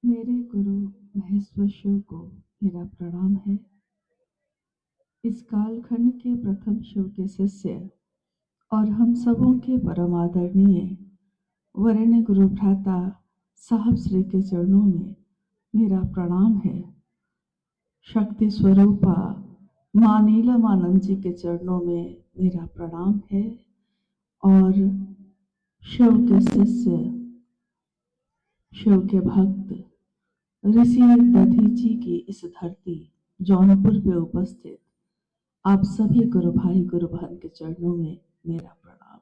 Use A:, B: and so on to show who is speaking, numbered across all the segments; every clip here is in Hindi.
A: मेरे गुरु महेश्वर शिव को मेरा प्रणाम है। इस कालखंड के प्रथम शिव के शिष्य और हम सबों के परम आदरणीय वरेण्य गुरु भ्राता साहब श्री के चरणों में मेरा प्रणाम है। शक्ति स्वरूपा मां नीलमानंद जी के चरणों में मेरा प्रणाम है और शिव के शिष्य, शिव के भक्त ऋषि दधीची की इस धरती जौनपुर पे उपस्थित आप सभी गुरु भाई गुरु बहन के चरणों में मेरा प्रणाम।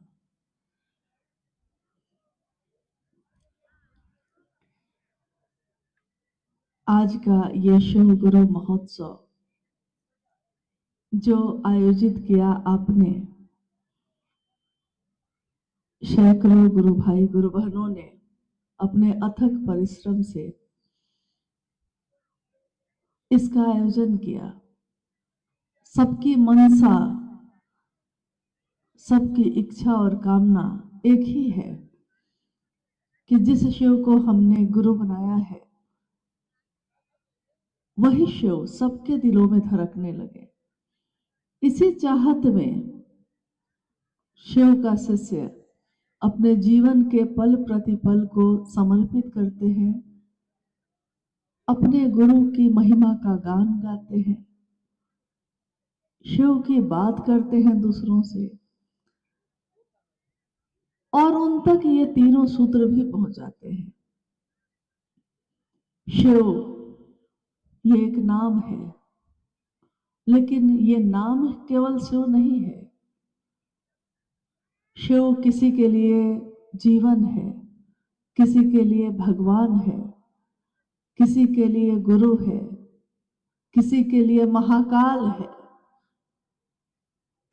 A: आज का ये शिव गुरु महोत्सव जो आयोजित किया आपने, सैकड़ों गुरु भाई गुरु बहनों ने अपने अथक परिश्रम से इसका आयोजन किया। सबकी मनसा, सबकी इच्छा और कामना एक ही है कि जिस शिव को हमने गुरु बनाया है वही शिव सबके दिलों में धड़कने लगे। इसी चाहत में शिव का शिष्य अपने जीवन के पल प्रतिपल को समर्पित करते हैं, अपने गुरु की महिमा का गान गाते हैं, शिव की बात करते हैं दूसरों से और उन तक ये तीनों सूत्र भी पहुंच जाते हैं। शिव ये एक नाम है, लेकिन ये नाम केवल शिव नहीं है। शिव किसी के लिए जीवन है, किसी के लिए भगवान है, किसी के लिए गुरु है, किसी के लिए महाकाल है,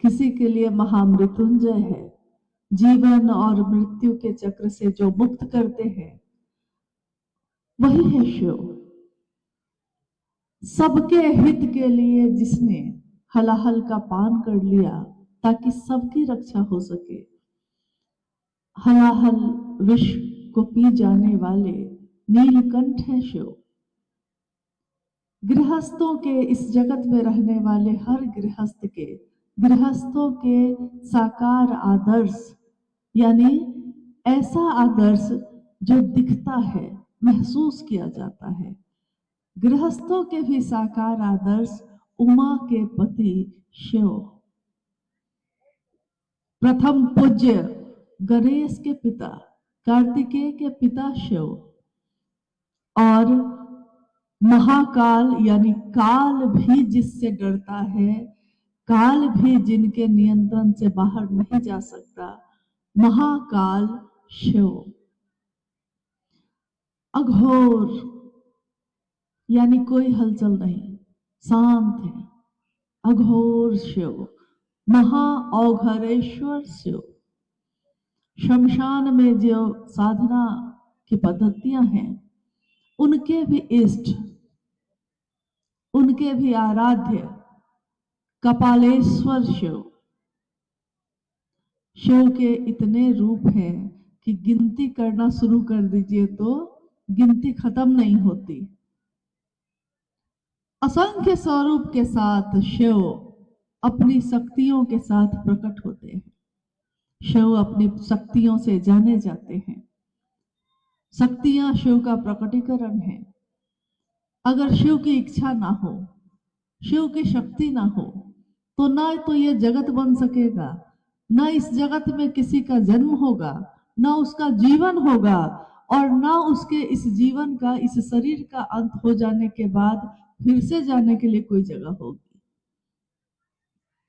A: किसी के लिए महामृत्युंजय है। जीवन और मृत्यु के चक्र से जो मुक्त करते हैं वही है शिव। सबके हित के लिए जिसने हलाहल का पान कर लिया ताकि सबकी रक्षा हो सके, हलाहल विष को पी जाने वाले नीलकंठ है शिव। गृहस्थों के, इस जगत में रहने वाले हर गृहस्थ के, गृहस्थों के साकार आदर्श, यानी ऐसा आदर्श जो दिखता है, महसूस किया जाता है। गृहस्थों के भी साकार आदर्श उमा के पति शिव। प्रथम पूज्य गणेश के पिता, कार्तिकेय के पिता शिव और महाकाल यानी काल भी जिससे डरता है, काल भी जिनके नियंत्रण से बाहर नहीं जा सकता, महाकाल शिव। अघोर यानी कोई हलचल नहीं, शांत है, अघोर शिव, महाऔघरेश्वर शिव। शमशान में जो साधना की पद्धतियां हैं उनके भी इष्ट, उनके भी आराध्य कपालेश्वर शिव। शिव के इतने रूप हैं कि गिनती करना शुरू कर दीजिए तो गिनती खत्म नहीं होती। असंख्य स्वरूप के साथ शिव अपनी शक्तियों के साथ प्रकट होते हैं। शिव अपनी शक्तियों से जाने जाते हैं। शक्तियां शिव का प्रकटीकरण है। अगर शिव की इच्छा ना हो, शिव की शक्ति ना हो, तो ना तो ये जगत बन सकेगा, ना इस जगत में किसी का जन्म होगा, ना उसका जीवन होगा, और ना उसके इस जीवन का, इस शरीर का अंत हो जाने के बाद फिर से जाने के लिए कोई जगह होगी।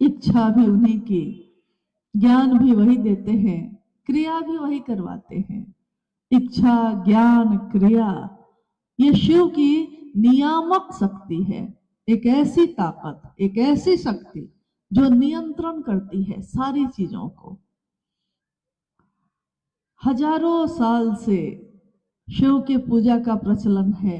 A: इच्छा भी उन्हीं की, ज्ञान भी वही देते हैं, क्रिया भी वही करवाते हैं। इच्छा, ज्ञान, क्रिया, ये शिव की नियामक शक्ति है। एक ऐसी ताकत, एक ऐसी शक्ति जो नियंत्रण करती है सारी चीजों को। हजारों साल से शिव की पूजा का प्रचलन है।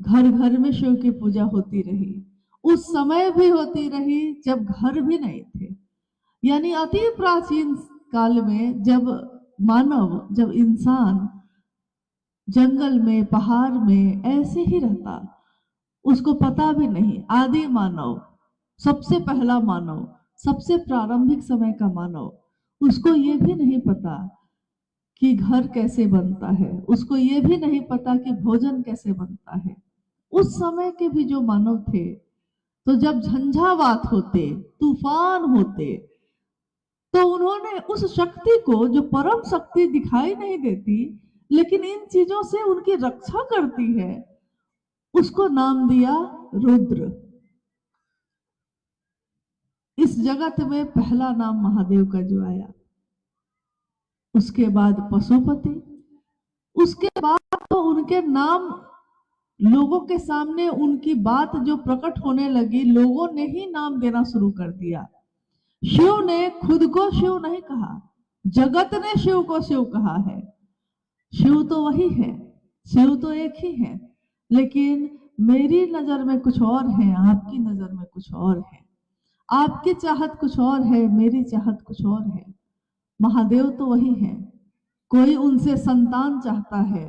A: घर घर में शिव की पूजा होती रही, उस समय भी होती रही जब घर भी नहीं थे। यानी अति प्राचीन काल में जब मानव, जब इंसान जंगल में, पहाड़ में ऐसे ही रहता। उसको पता भी नहीं, आदि मानव, सबसे पहला मानव, सबसे प्रारंभिक समय का मानव, उसको ये भी नहीं पता कि घर कैसे बनता है, उसको ये भी नहीं पता कि भोजन कैसे बनता है। उस समय के भी जो मानव थे, तो जब झंझावात होते, तूफान होते, तो उन्होंने उस शक्ति को, जो परम शक्ति दिखाई नहीं देती लेकिन इन चीजों से उनकी रक्षा करती है, उसको नाम दिया रुद्र। इस जगत में पहला नाम महादेव का जो आया, उसके बाद पशुपति, उसके बाद तो उनके नाम लोगों के सामने, उनकी बात जो प्रकट होने लगी, लोगों ने ही नाम देना शुरू कर दिया। शिव ने खुद को शिव नहीं कहा, जगत ने शिव को शिव कहा है। शिव तो वही है, शिव तो एक ही है, लेकिन मेरी नजर में कुछ और है, आपकी नजर में कुछ और है, आपकी चाहत कुछ और है, मेरी चाहत कुछ और है। महादेव तो वही है। कोई उनसे संतान चाहता है,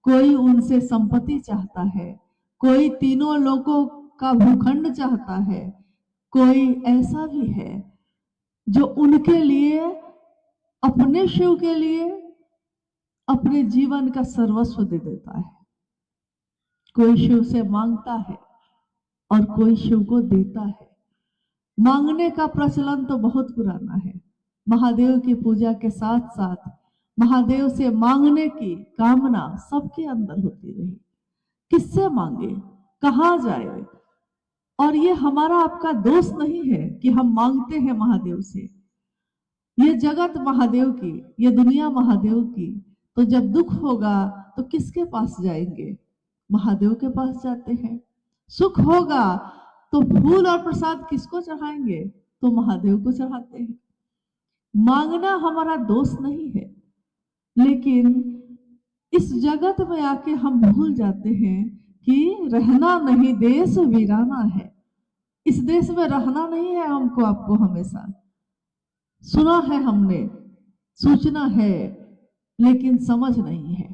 A: कोई उनसे संपत्ति चाहता है, कोई तीनों लोगों का भूखंड चाहता है, कोई ऐसा भी है जो उनके लिए, अपने शिव के लिए अपने जीवन का सर्वस्व दे देता है। कोई शिव से मांगता है और कोई शिव को देता है। मांगने का प्रचलन तो बहुत पुराना है। महादेव की पूजा के साथ साथ महादेव से मांगने की कामना सबके अंदर होती रही। किससे मांगे, कहाँ जाए? और ये हमारा आपका दोष नहीं है कि हम मांगते हैं महादेव से। ये जगत महादेव की, ये दुनिया महादेव की। तो जब दुख होगा तो किसके पास जाएंगे? महादेव के पास जाते हैं। सुख होगा तो फूल और प्रसाद किसको चढ़ाएंगे? तो महादेव को चढ़ाते हैं। मांगना हमारा दोष नहीं है, लेकिन इस जगत में आके हम भूल जाते हैं कि रहना नहीं देश वीराना है। इस देश में रहना नहीं है हमको, आपको हमेशा सुना है हमने, सूचना है, लेकिन समझ नहीं है।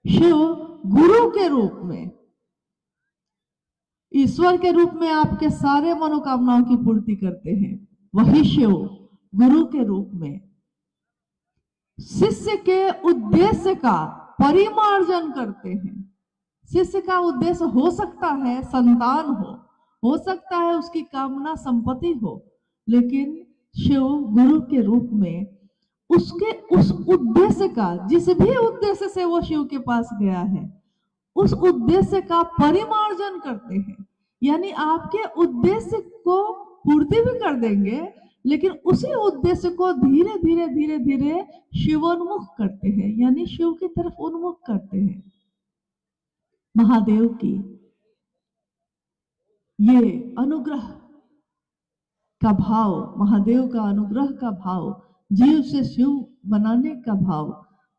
A: शिव गुरु के रूप में, ईश्वर के रूप में आपके सारे मनोकामनाओं की पूर्ति करते हैं। वही शिव गुरु के रूप में शिष्य के उद्देश्य का परिमार्जन करते हैं। शिष्य का उद्देश्य हो सकता है संतान हो सकता है उसकी कामना संपत्ति हो, लेकिन शिव गुरु के रूप में उसके उस उद्देश्य का, जिस भी उद्देश्य से वो शिव के पास गया है, उस उद्देश्य का परिमार्जन करते हैं। यानी आपके उद्देश्य को पूर्ति भी कर देंगे, लेकिन उसी उद्देश्य को धीरे धीरे धीरे धीरे शिवोन्मुख करते हैं, यानी शिव की तरफ उन्मुख करते हैं। महादेव की ये अनुग्रह का भाव, महादेव का अनुग्रह का भाव, जीव से शिव बनाने का भाव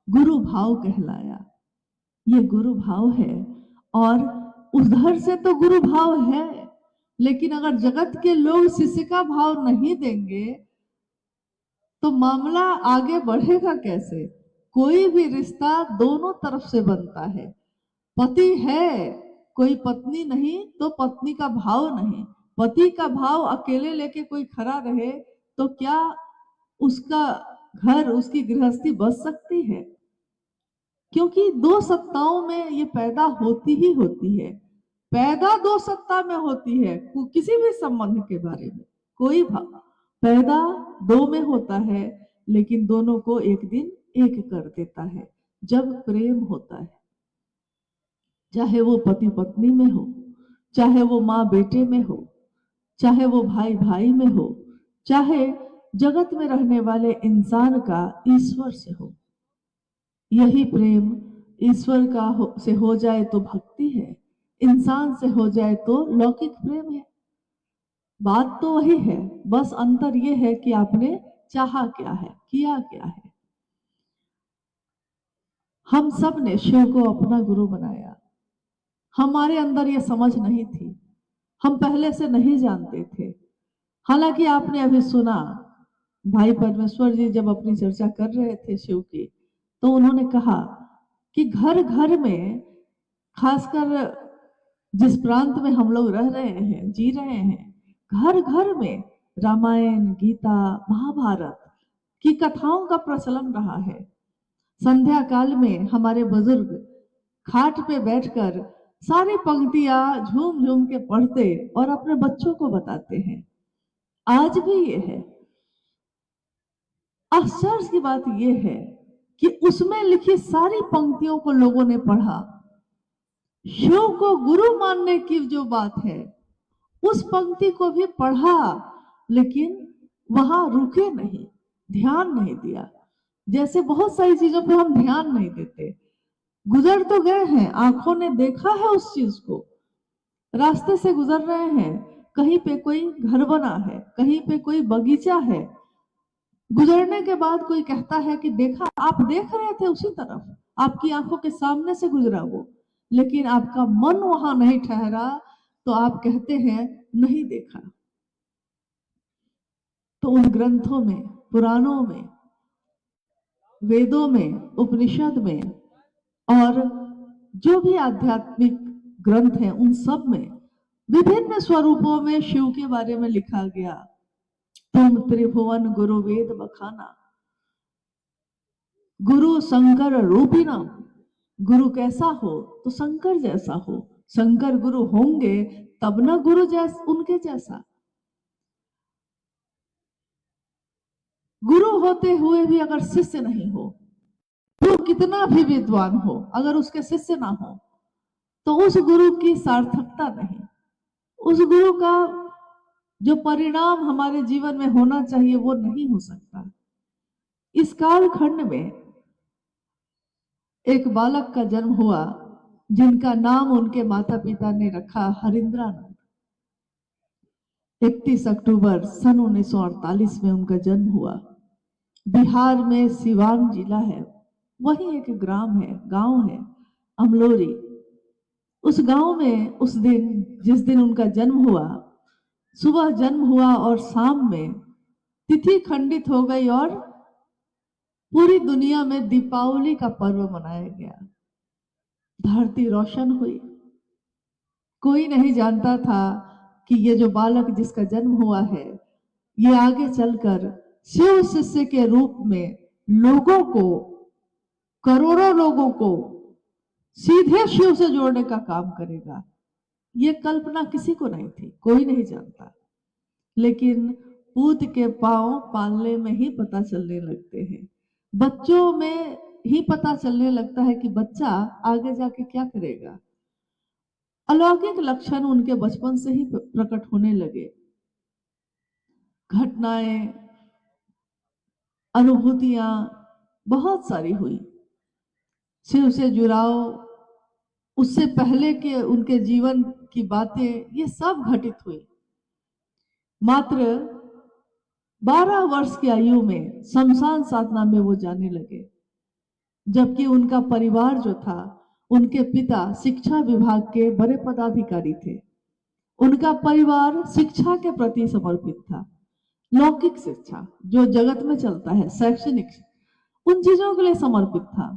A: गुरु भाव कहलाया। ये गुरु भाव है। और उधर से तो गुरु भाव है, लेकिन अगर जगत के लोग शिष्य का भाव नहीं देंगे तो मामला आगे बढ़ेगा कैसे? कोई भी रिश्ता दोनों तरफ से बनता है। पति है, कोई पत्नी नहीं तो पत्नी का भाव नहीं। पति का भाव अकेले लेके कोई खड़ा रहे तो क्या उसका घर, उसकी गृहस्थी बच सकती है? क्योंकि दो सत्ताओं में ये पैदा होती ही होती है। पैदा दो सत्ता में होती है। किसी भी संबंध के बारे में कोई भाव पैदा दो में होता है, लेकिन दोनों को एक दिन एक कर देता है जब प्रेम होता है। चाहे वो पति पत्नी में हो, चाहे वो माँ बेटे में हो, चाहे वो भाई भाई में हो, चाहे जगत में रहने वाले इंसान का ईश्वर से हो। यही प्रेम ईश्वर का से हो जाए तो भक्ति है, इंसान से हो जाए तो लौकिक प्रेम है। बात तो वही है, बस अंतर ये है कि आपने चाहा क्या है, किया क्या है। हम सब ने शिव को अपना गुरु बनाया। हमारे अंदर ये समझ नहीं थी, हम पहले से नहीं जानते थे। हालांकि आपने अभी सुना, भाई परमेश्वर जी जब अपनी चर्चा कर रहे थे शिव की, तो उन्होंने कहा कि घर घर में, खासकर जिस प्रांत में हम लोग रह रहे हैं, जी रहे हैं, घर घर में रामायण, गीता, महाभारत की कथाओं का प्रचलन रहा है। संध्या काल में हमारे बुजुर्ग खाट पे बैठकर सारी पंक्तियां झूम झूम के पढ़ते और अपने बच्चों को बताते हैं। आज भी ये है। आश्चर्य की बात यह है कि उसमें लिखी सारी पंक्तियों को लोगों ने पढ़ा। शिव को गुरु मानने की जो बात है, उस पंक्ति को भी पढ़ा, लेकिन वहां रुके नहीं, ध्यान नहीं दिया। जैसे बहुत सारी चीजों पे हम ध्यान नहीं देते। गुजर तो गए हैं, आंखों ने देखा है उस चीज को, रास्ते से गुजर रहे हैं, कहीं पे कोई घर बना है, कहीं पे कोई बगीचा है, गुजरने के बाद कोई कहता है कि देखा, आप देख रहे थे उसी तरफ, आपकी आंखों के सामने से गुजरा वो, लेकिन आपका मन वहां नहीं ठहरा, तो आप कहते हैं नहीं देखा। तो उन ग्रंथों में, पुराणों में, वेदों में, उपनिषद में और जो भी आध्यात्मिक ग्रंथ हैं, उन सब में विभिन्न स्वरूपों में शिव के बारे में लिखा गया। तुम त्रिभुवन गुरु वेद बखाना, गुरु शंकर रूपिणा। गुरु कैसा हो तो शंकर जैसा हो, शंकर गुरु होंगे तब ना गुरु जैसा, उनके जैसा। गुरु होते हुए भी अगर शिष्य नहीं हो, गुरु कितना भी विद्वान हो, अगर उसके शिष्य ना हो, तो उस गुरु की सार्थकता नहीं, उस गुरु का जो परिणाम हमारे जीवन में होना चाहिए वो नहीं हो सकता। इस कालखंड में एक बालक का जन्म हुआ, जिनका नाम उनके माता पिता ने रखा हरिंद्रानंद। 31 अक्टूबर सन 1948 में उनका जन्म हुआ। बिहार में सिवान जिला है, वही एक ग्राम है, गांव है अमलोरी। उस गांव में उस दिन, जिस दिन उनका जन्म हुआ, सुबह जन्म हुआ और शाम में तिथि खंडित हो गई और पूरी दुनिया में दीपावली का पर्व मनाया गया। धरती रोशन हुई। कोई नहीं जानता था कि ये जो बालक जिसका जन्म हुआ है, ये आगे चलकर शिव शिष्य के रूप में लोगों को, करोड़ों लोगों को सीधे शिव से जोड़ने का काम करेगा। ये कल्पना किसी को नहीं थी, कोई नहीं जानता। लेकिन पूत के पांव पालने में ही पता चलने लगते हैं। बच्चों में ही पता चलने लगता है कि बच्चा आगे जाके क्या करेगा। अलौकिक लक्षण उनके बचपन से ही प्रकट होने लगे। घटनाएं, अनुभूतियां बहुत सारी हुई। शिव से जुड़ाव, उससे पहले के उनके जीवन की बातें, ये सब घटित हुई। मात्र 12 वर्ष की आयु में शमशान साधना में वो जाने लगे, जबकि उनका परिवार जो था, उनके पिता शिक्षा विभाग के बड़े पदाधिकारी थे। उनका परिवार शिक्षा के प्रति समर्पित था। लौकिक शिक्षा जो जगत में चलता है, शैक्षणिक, उन चीजों के लिए समर्पित था।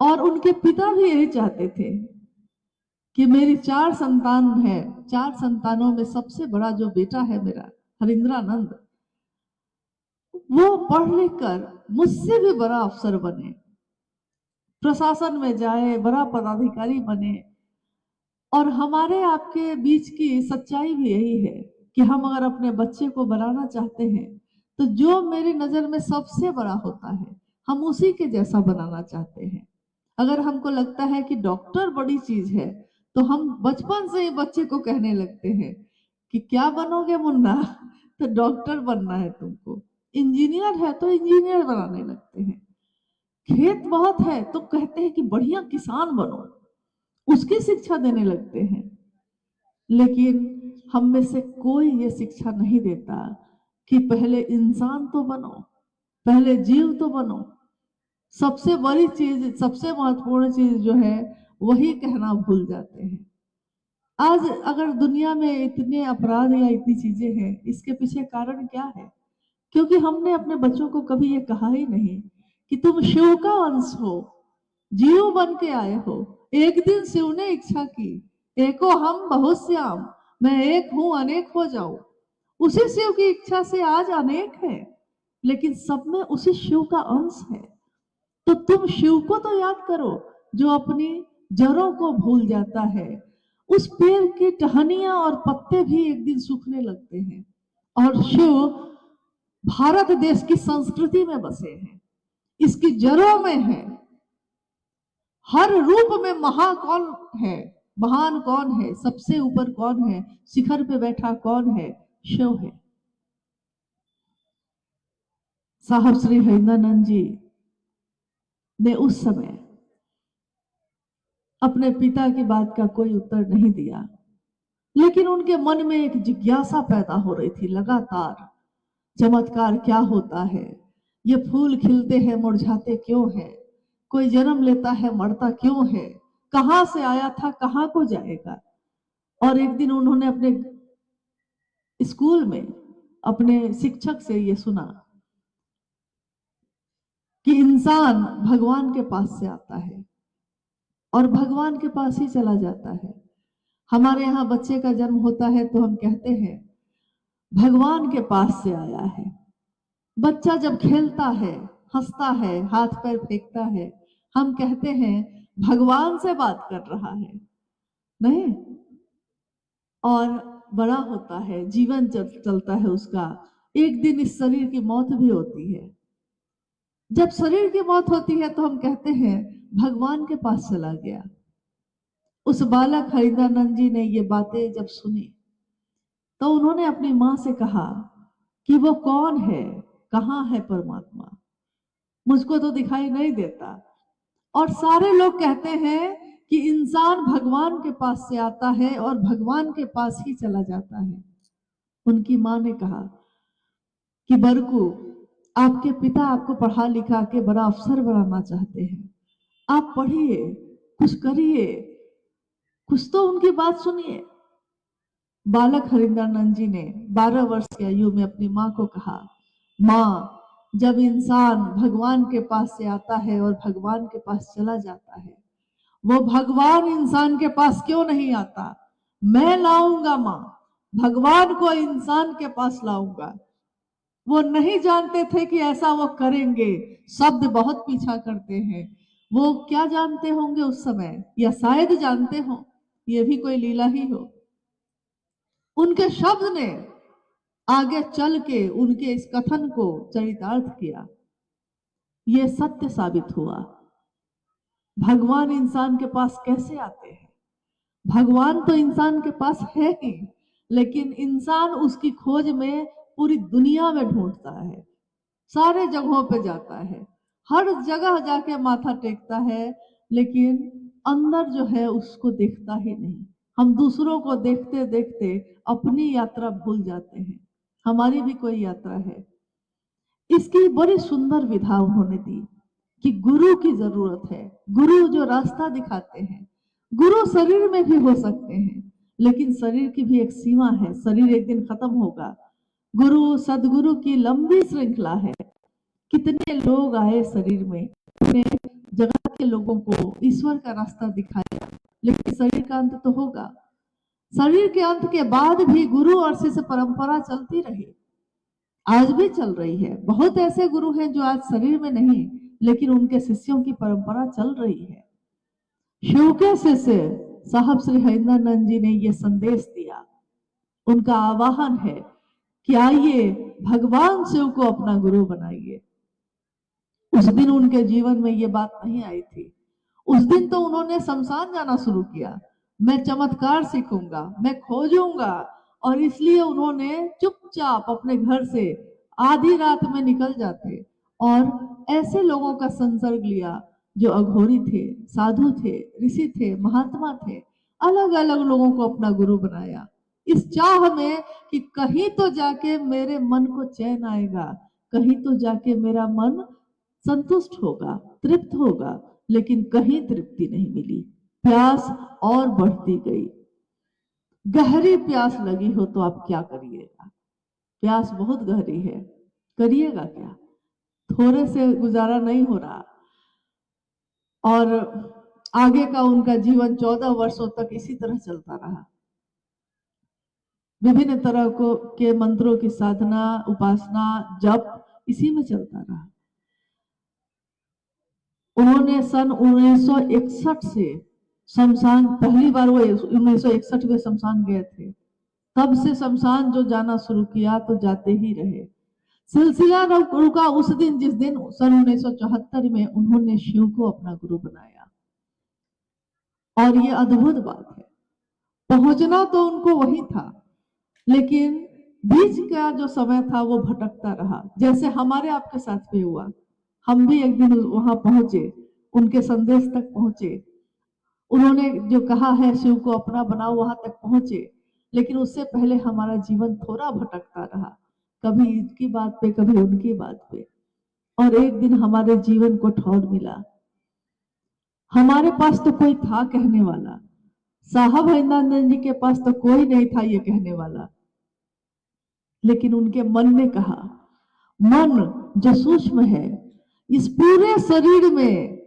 A: और उनके पिता भी यही चाहते थे कि मेरी 4 संतान है, 4 संतानों में सबसे बड़ा जो बेटा है मेरा हरिंद्रानंद, वो पढ़ लिख कर मुझसे भी बड़ा अफसर बने, प्रशासन में जाए, बड़ा पदाधिकारी बने। और हमारे आपके बीच की सच्चाई भी यही है कि हम अगर अपने बच्चे को बनाना चाहते हैं, तो जो मेरी नजर में सबसे बड़ा होता है, हम उसी के जैसा बनाना चाहते हैं। अगर हमको लगता है कि डॉक्टर बड़ी चीज है, तो हम बचपन से ही बच्चे को कहने लगते हैं कि क्या बनोगे मुन्ना, तो डॉक्टर बनना है तुमको। इंजीनियर है तो इंजीनियर बनाने लगते हैं। खेत बहुत है तो कहते हैं कि बढ़िया किसान बनो, उसकी शिक्षा देने लगते हैं। लेकिन हम में से कोई ये शिक्षा नहीं देता कि पहले इंसान तो बनो, पहले जीव तो बनो। सबसे बड़ी चीज, सबसे महत्वपूर्ण चीज जो है, वही कहना भूल जाते हैं। आज अगर दुनिया में इतने अपराध या इतनी चीजें हैं, इसके पीछे कारण क्या है? क्योंकि हमने अपने बच्चों को कभी ये कहा ही नहीं कि तुम शिव का अंश हो, जीव बन के आए हो। एक दिन शिव ने इच्छा की, एको हम बहुत श्याम, मैं एक हूं अनेक हो जाऊं। उसी शिव की इच्छा से आज अनेक है, लेकिन सब में उसी शिव का अंश है। तो तुम शिव को तो याद करो, जो अपनी जड़ों को भूल जाता है। उस पेड़ की टहनियां और पत्ते भी एक दिन सूखने लगते हैं, और शिव भारत देश की संस्कृति में बसे हैं, इसकी जड़ों में है। हर रूप में महा कौन है, महान कौन है, सबसे ऊपर कौन है, शिखर पे बैठा कौन है, शिव है। साहब श्री हरिंद्रानंद जी ने उस समय अपने पिता की बात का कोई उत्तर नहीं दिया, लेकिन उनके मन में एक जिज्ञासा पैदा हो रही थी लगातार। चमत्कार क्या होता है, ये फूल खिलते हैं मुरझाते क्यों है, कोई जन्म लेता है मरता क्यों है, कहां से आया था कहां को जाएगा। और एक दिन उन्होंने अपने स्कूल में अपने शिक्षक से ये सुना कि इंसान भगवान के पास से आता है और भगवान के पास ही चला जाता है। हमारे यहाँ बच्चे का जन्म होता है तो हम कहते हैं भगवान के पास से आया है। बच्चा जब खेलता है, हंसता है, हाथ पैर फेंकता है, हम कहते हैं भगवान से बात कर रहा है, नहीं। और बड़ा होता है, जीवन जब चलता है उसका, एक दिन इस शरीर की मौत भी होती है। जब शरीर की मौत होती है तो हम कहते हैं भगवान के पास चला गया। उस बालक हरिंद्रानंद जी ने ये बातें जब सुनी तो उन्होंने अपनी मां से कहा कि वो कौन है, कहां है परमात्मा, मुझको तो दिखाई नहीं देता। और सारे लोग कहते हैं कि इंसान भगवान के पास से आता है और भगवान के पास ही चला जाता है। उनकी मां ने कहा कि बरकू, आपके पिता आपको पढ़ा लिखा के बड़ा अफसर बनाना चाहते हैं, आप पढ़िए, कुछ करिए, कुछ तो उनकी बात सुनिए। बालक हरिंद्रानंद जी ने 12 वर्ष की आयु में अपनी मां को कहा, मां, जब इंसान भगवान के पास से आता है और भगवान के पास चला जाता है, वो भगवान इंसान के पास क्यों नहीं आता, मैं लाऊंगा मां, भगवान को इंसान के पास लाऊंगा। वो नहीं जानते थे कि ऐसा वो करेंगे, शब्द बहुत पीछा करते हैं। वो क्या जानते होंगे उस समय, या शायद जानते हो, ये भी कोई लीला ही हो। उनके शब्द ने आगे चल के उनके इस कथन को चरितार्थ किया। यह सत्य साबित हुआ। भगवान इंसान के पास कैसे आते हैं? भगवान तो इंसान के पास है ही, लेकिन इंसान उसकी खोज में पूरी दुनिया में ढूंढता है, सारे जगहों पे जाता है, हर जगह जाके माथा टेकता है, लेकिन अंदर जो है उसको देखता ही नहीं। हम दूसरों को देखते देखते अपनी यात्रा भूल जाते हैं। हमारी भी कोई यात्रा है। इसकी बड़ी सुंदर विधा उन्होंने दी कि गुरु की जरूरत है। गुरु जो रास्ता दिखाते हैं, गुरु शरीर में भी हो सकते हैं, लेकिन शरीर की भी एक सीमा है, शरीर एक दिन खत्म होगा। गुरु सदगुरु की लंबी श्रृंखला है। कितने लोग आए शरीर में, अपने जगत के लोगों को ईश्वर का रास्ता दिखाया, लेकिन शरीर का अंत तो होगा। शरीर के अंत के बाद भी गुरु और शिष्य परंपरा चलती रही, आज भी चल रही है। बहुत ऐसे गुरु हैं जो आज शरीर में नहीं, लेकिन उनके शिष्यों की परंपरा चल रही है। शिव के शिष्य साहब श्री हरिंद्रानंद जी ने यह संदेश दिया। उनका आवाहन है कि आइए भगवान शिव को अपना गुरु बनाइए। उस दिन उनके जीवन में ये बात नहीं आई थी। उस दिन तो उन्होंने शमशान जाना शुरू किया, मैं चमत्कार सीखूंगा, मैं खोजूंगा। और इसलिए उन्होंने चुपचाप अपने घर से आधी रात में निकल जाते और ऐसे लोगों का संसर्ग लिया जो अघोरी थे, साधु थे, ऋषि थे, महात्मा थे। अलग अलग लोगों को अपना गुरु बनाया, इस चाह में कि कहीं तो जाके मेरे मन को चैन आएगा, कहीं तो जाके मेरा मन संतुष्ट होगा, तृप्त होगा। लेकिन कहीं तृप्ति नहीं मिली, प्यास और बढ़ती गई। गहरी प्यास लगी हो तो आप क्या करिएगा? प्यास बहुत गहरी है, करिएगा क्या? थोड़े से गुजारा नहीं हो रहा। और आगे का उनका जीवन 14 वर्षों तक इसी तरह चलता रहा। विभिन्न तरह के मंत्रों की साधना, उपासना, जप इसी में चलता रहा। उन्होंने सन 1961 से शमशान, पहली बार वो 1961 में शमशान गए थे, तब से शमशान जो जाना शुरू किया तो जाते ही रहे। सिलसिला रुका उस दिन जिस दिन सन 1974 में उन्होंने शिव को अपना गुरु बनाया। और ये अद्भुत बात है, पहुंचना तो उनको वही था, लेकिन बीच का जो समय था वो भटकता रहा। जैसे हमारे आपके साथ भी हुआ, हम भी एक दिन वहां पहुंचे, उनके संदेश तक पहुंचे, उन्होंने जो कहा है शिव को अपना बनाओ वहां तक पहुंचे, लेकिन उससे पहले हमारा जीवन थोड़ा भटकता रहा, कभी इनकी बात पे कभी उनकी बात पे। और एक दिन हमारे जीवन को ठौर मिला। हमारे पास तो कोई था कहने वाला, साहब हरिनानंद जी के पास तो कोई नहीं था ये कहने वाला, लेकिन उनके मन ने कहा। मन जो सूक्ष्म है, इस पूरे शरीर में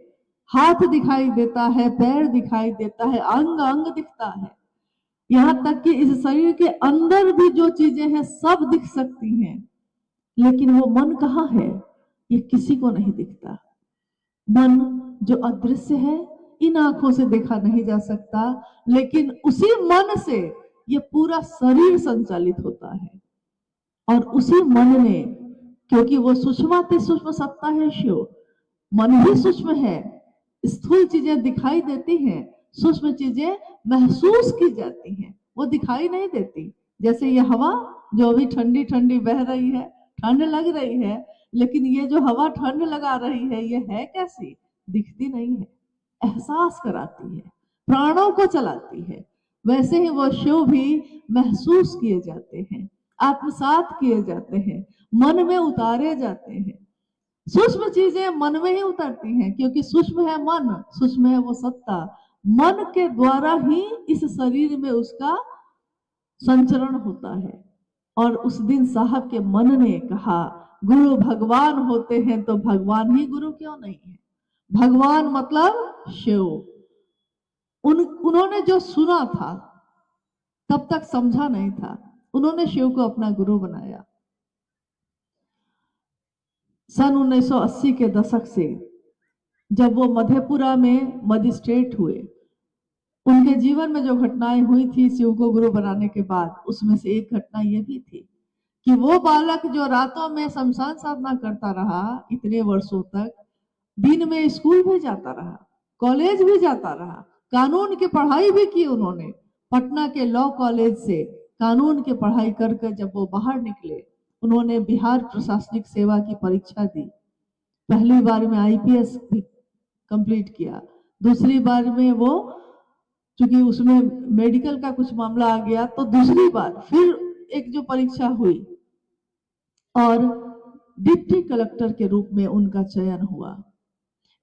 A: हाथ दिखाई देता है, पैर दिखाई देता है, अंग अंग दिखता है, यहां तक कि इस शरीर के अंदर भी जो चीजें हैं सब दिख सकती हैं, लेकिन वो मन कहाँ है ये किसी को नहीं दिखता। मन जो अदृश्य है, इन आंखों से देखा नहीं जा सकता, लेकिन उसी मन से ये पूरा शरीर संचालित होता है। और उसी मन ने, क्योंकि वो सूक्ष्माति सूक्ष्म सत्ता है शिव, मन ही सूक्ष्म है, स्थूल चीजें दिखाई देती हैं, सूक्ष्म चीजें महसूस की जाती हैं, वो दिखाई नहीं देती। जैसे ये हवा जो अभी ठंडी ठंडी बह रही है, ठंड लग रही है, लेकिन ये जो हवा ठंड लगा रही है ये है कैसी, दिखती नहीं है, एहसास कराती है, प्राणों को चलाती है। वैसे ही वो शिव भी महसूस किए जाते हैं, आत्मसात किए जाते हैं, मन में उतारे जाते हैं। सूक्ष्म चीजें मन में ही उतरती हैं, क्योंकि सूक्ष्म है मन, सूक्ष्म है वो सत्ता। मन के द्वारा ही इस शरीर में उसका संचरण होता है। और उस दिन साहब के मन ने कहा, गुरु भगवान होते हैं तो भगवान ही गुरु क्यों नहीं है। भगवान मतलब शिव। उन्होंने जो सुना था तब तक समझा नहीं था, उन्होंने शिव को अपना गुरु बनाया। सन 1980 के दशक से जब वो मधेपुरा में मजिस्ट्रेट हुए, उनके जीवन में जो घटनाएं हुई थी शिव को गुरु बनाने के बाद, उसमें से एक घटना ये भी थी कि वो बालक जो रातों में शमशान साधना करता रहा इतने वर्षों तक, दिन में स्कूल भी जाता रहा, कॉलेज भी जाता रहा, कानून की पढ़ाई भी की उन्होंने। पटना के लॉ कॉलेज से कानून की पढ़ाई करके जब वो बाहर निकले, उन्होंने बिहार प्रशासनिक सेवा की परीक्षा दी। पहली बार में आईपीएस भी कंप्लीट किया, दूसरी बार में वो चूंकि उसमें मेडिकल का कुछ मामला आ गया तो दूसरी बार फिर एक जो परीक्षा हुई और डिप्टी कलेक्टर के रूप में उनका चयन हुआ।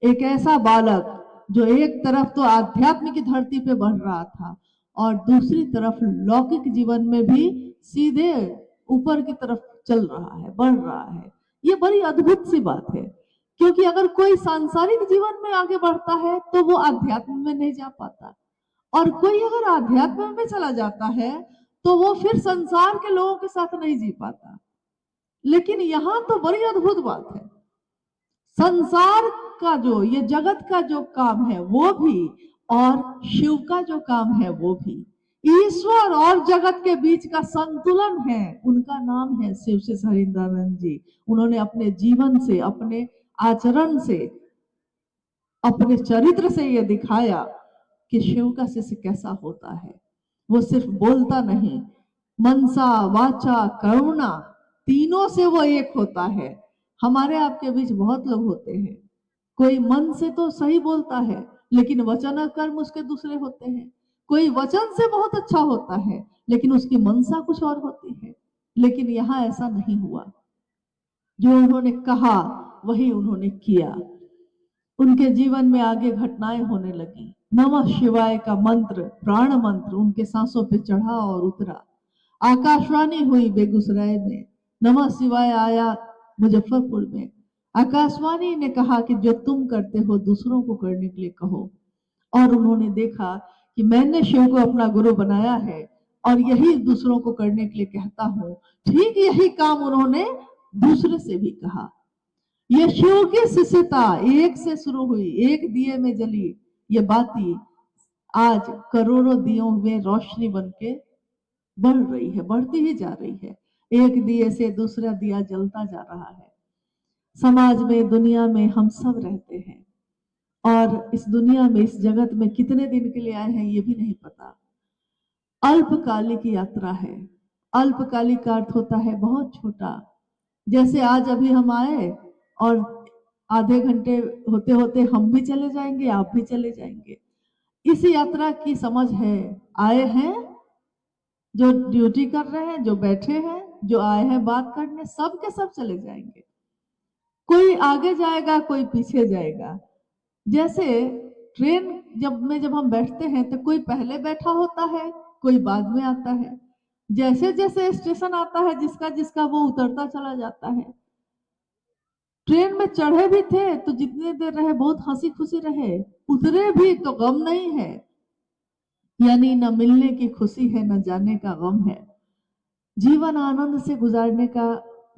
A: एक ऐसा बालक जो एक तरफ तो आध्यात्म की धरती पे बढ़ रहा था और दूसरी तरफ लौकिक जीवन में भी सीधे ऊपर की तरफ चल रहा है, बढ़ रहा है। ये बड़ी अद्भुत सी बात है, क्योंकि अगर कोई सांसारिक जीवन में आगे बढ़ता है तो वो आध्यात्म में नहीं जा पाता, और कोई अगर आध्यात्म में चला जाता है तो वो फिर संसार के लोगों के साथ नहीं जी पाता। लेकिन यहां तो बड़ी अद्भुत बात है, संसार का जो ये जगत का जो काम है वो भी और शिव का जो काम है वो भी, ईश्वर और जगत के बीच का संतुलन है, उनका नाम है शिव से हरिनानंद जी। उन्होंने अपने जीवन से, अपने आचरण से, अपने चरित्र से ये दिखाया कि शिव का शिष्य कैसा होता है। वो सिर्फ बोलता नहीं, मनसा वाचा करुणा तीनों से वो एक होता है। हमारे आपके बीच बहुत लोग होते हैं, कोई मन से तो सही बोलता है लेकिन वचन और कर्म उसके दूसरे होते हैं। कोई वचन से बहुत अच्छा होता है लेकिन उसकी मनसा कुछ और होती है। लेकिन यहाँ ऐसा नहीं हुआ, जो उन्होंने कहा वही उन्होंने किया। उनके जीवन में आगे घटनाएं होने लगी। नमः शिवाय का मंत्र, प्राण मंत्र उनके सांसों पे चढ़ा और उतरा। आकाशवाणी हुई बेगूसराय में, नमः शिवाय आया मुजफ्फरपुर में, आकाशवाणी ने कहा कि जो तुम करते हो दूसरों को करने के लिए कहो। और उन्होंने देखा कि मैंने शिव को अपना गुरु बनाया है और यही दूसरों को करने के लिए कहता हूं। ठीक यही काम उन्होंने दूसरे से भी कहा। ये शिव की शिष्यता एक से शुरू हुई, एक दिए में जली ये बाती आज करोड़ों दियों में रोशनी बन के बढ़ रही है, बढ़ती ही जा रही है। एक दिए से दूसरा दिया जलता जा रहा है। समाज में, दुनिया में हम सब रहते हैं और इस दुनिया में, इस जगत में कितने दिन के लिए आए हैं ये भी नहीं पता। अल्पकालिक यात्रा है। अल्पकालिक का अर्थ होता है बहुत छोटा। जैसे आज अभी हम आए और आधे घंटे होते होते हम भी चले जाएंगे, आप भी चले जाएंगे। इस यात्रा की समझ है, आए हैं जो ड्यूटी कर रहे हैं, जो बैठे हैं, जो आए हैं बात करने, सब के सब चले जाएंगे। कोई आगे जाएगा, कोई पीछे जाएगा। जैसे ट्रेन जब हम बैठते हैं तो कोई पहले बैठा होता है, कोई बाद में आता है। जैसे जैसे स्टेशन आता है जिसका जिसका वो उतरता चला जाता है। ट्रेन में चढ़े भी थे तो जितनी देर रहे बहुत हंसी खुशी रहे, उतरे भी तो गम नहीं है। यानी न मिलने की खुशी है, न जाने का गम है। जीवन आनंद से गुजारने का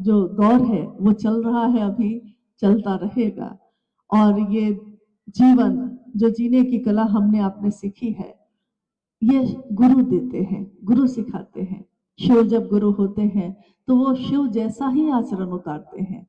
A: जो दौर है वो चल रहा है, अभी चलता रहेगा। और ये जीवन जो जीने की कला हमने आपने सीखी है, ये गुरु देते हैं, गुरु सिखाते हैं। शिव जब गुरु होते हैं तो वो शिव जैसा ही आचरण उतारते हैं।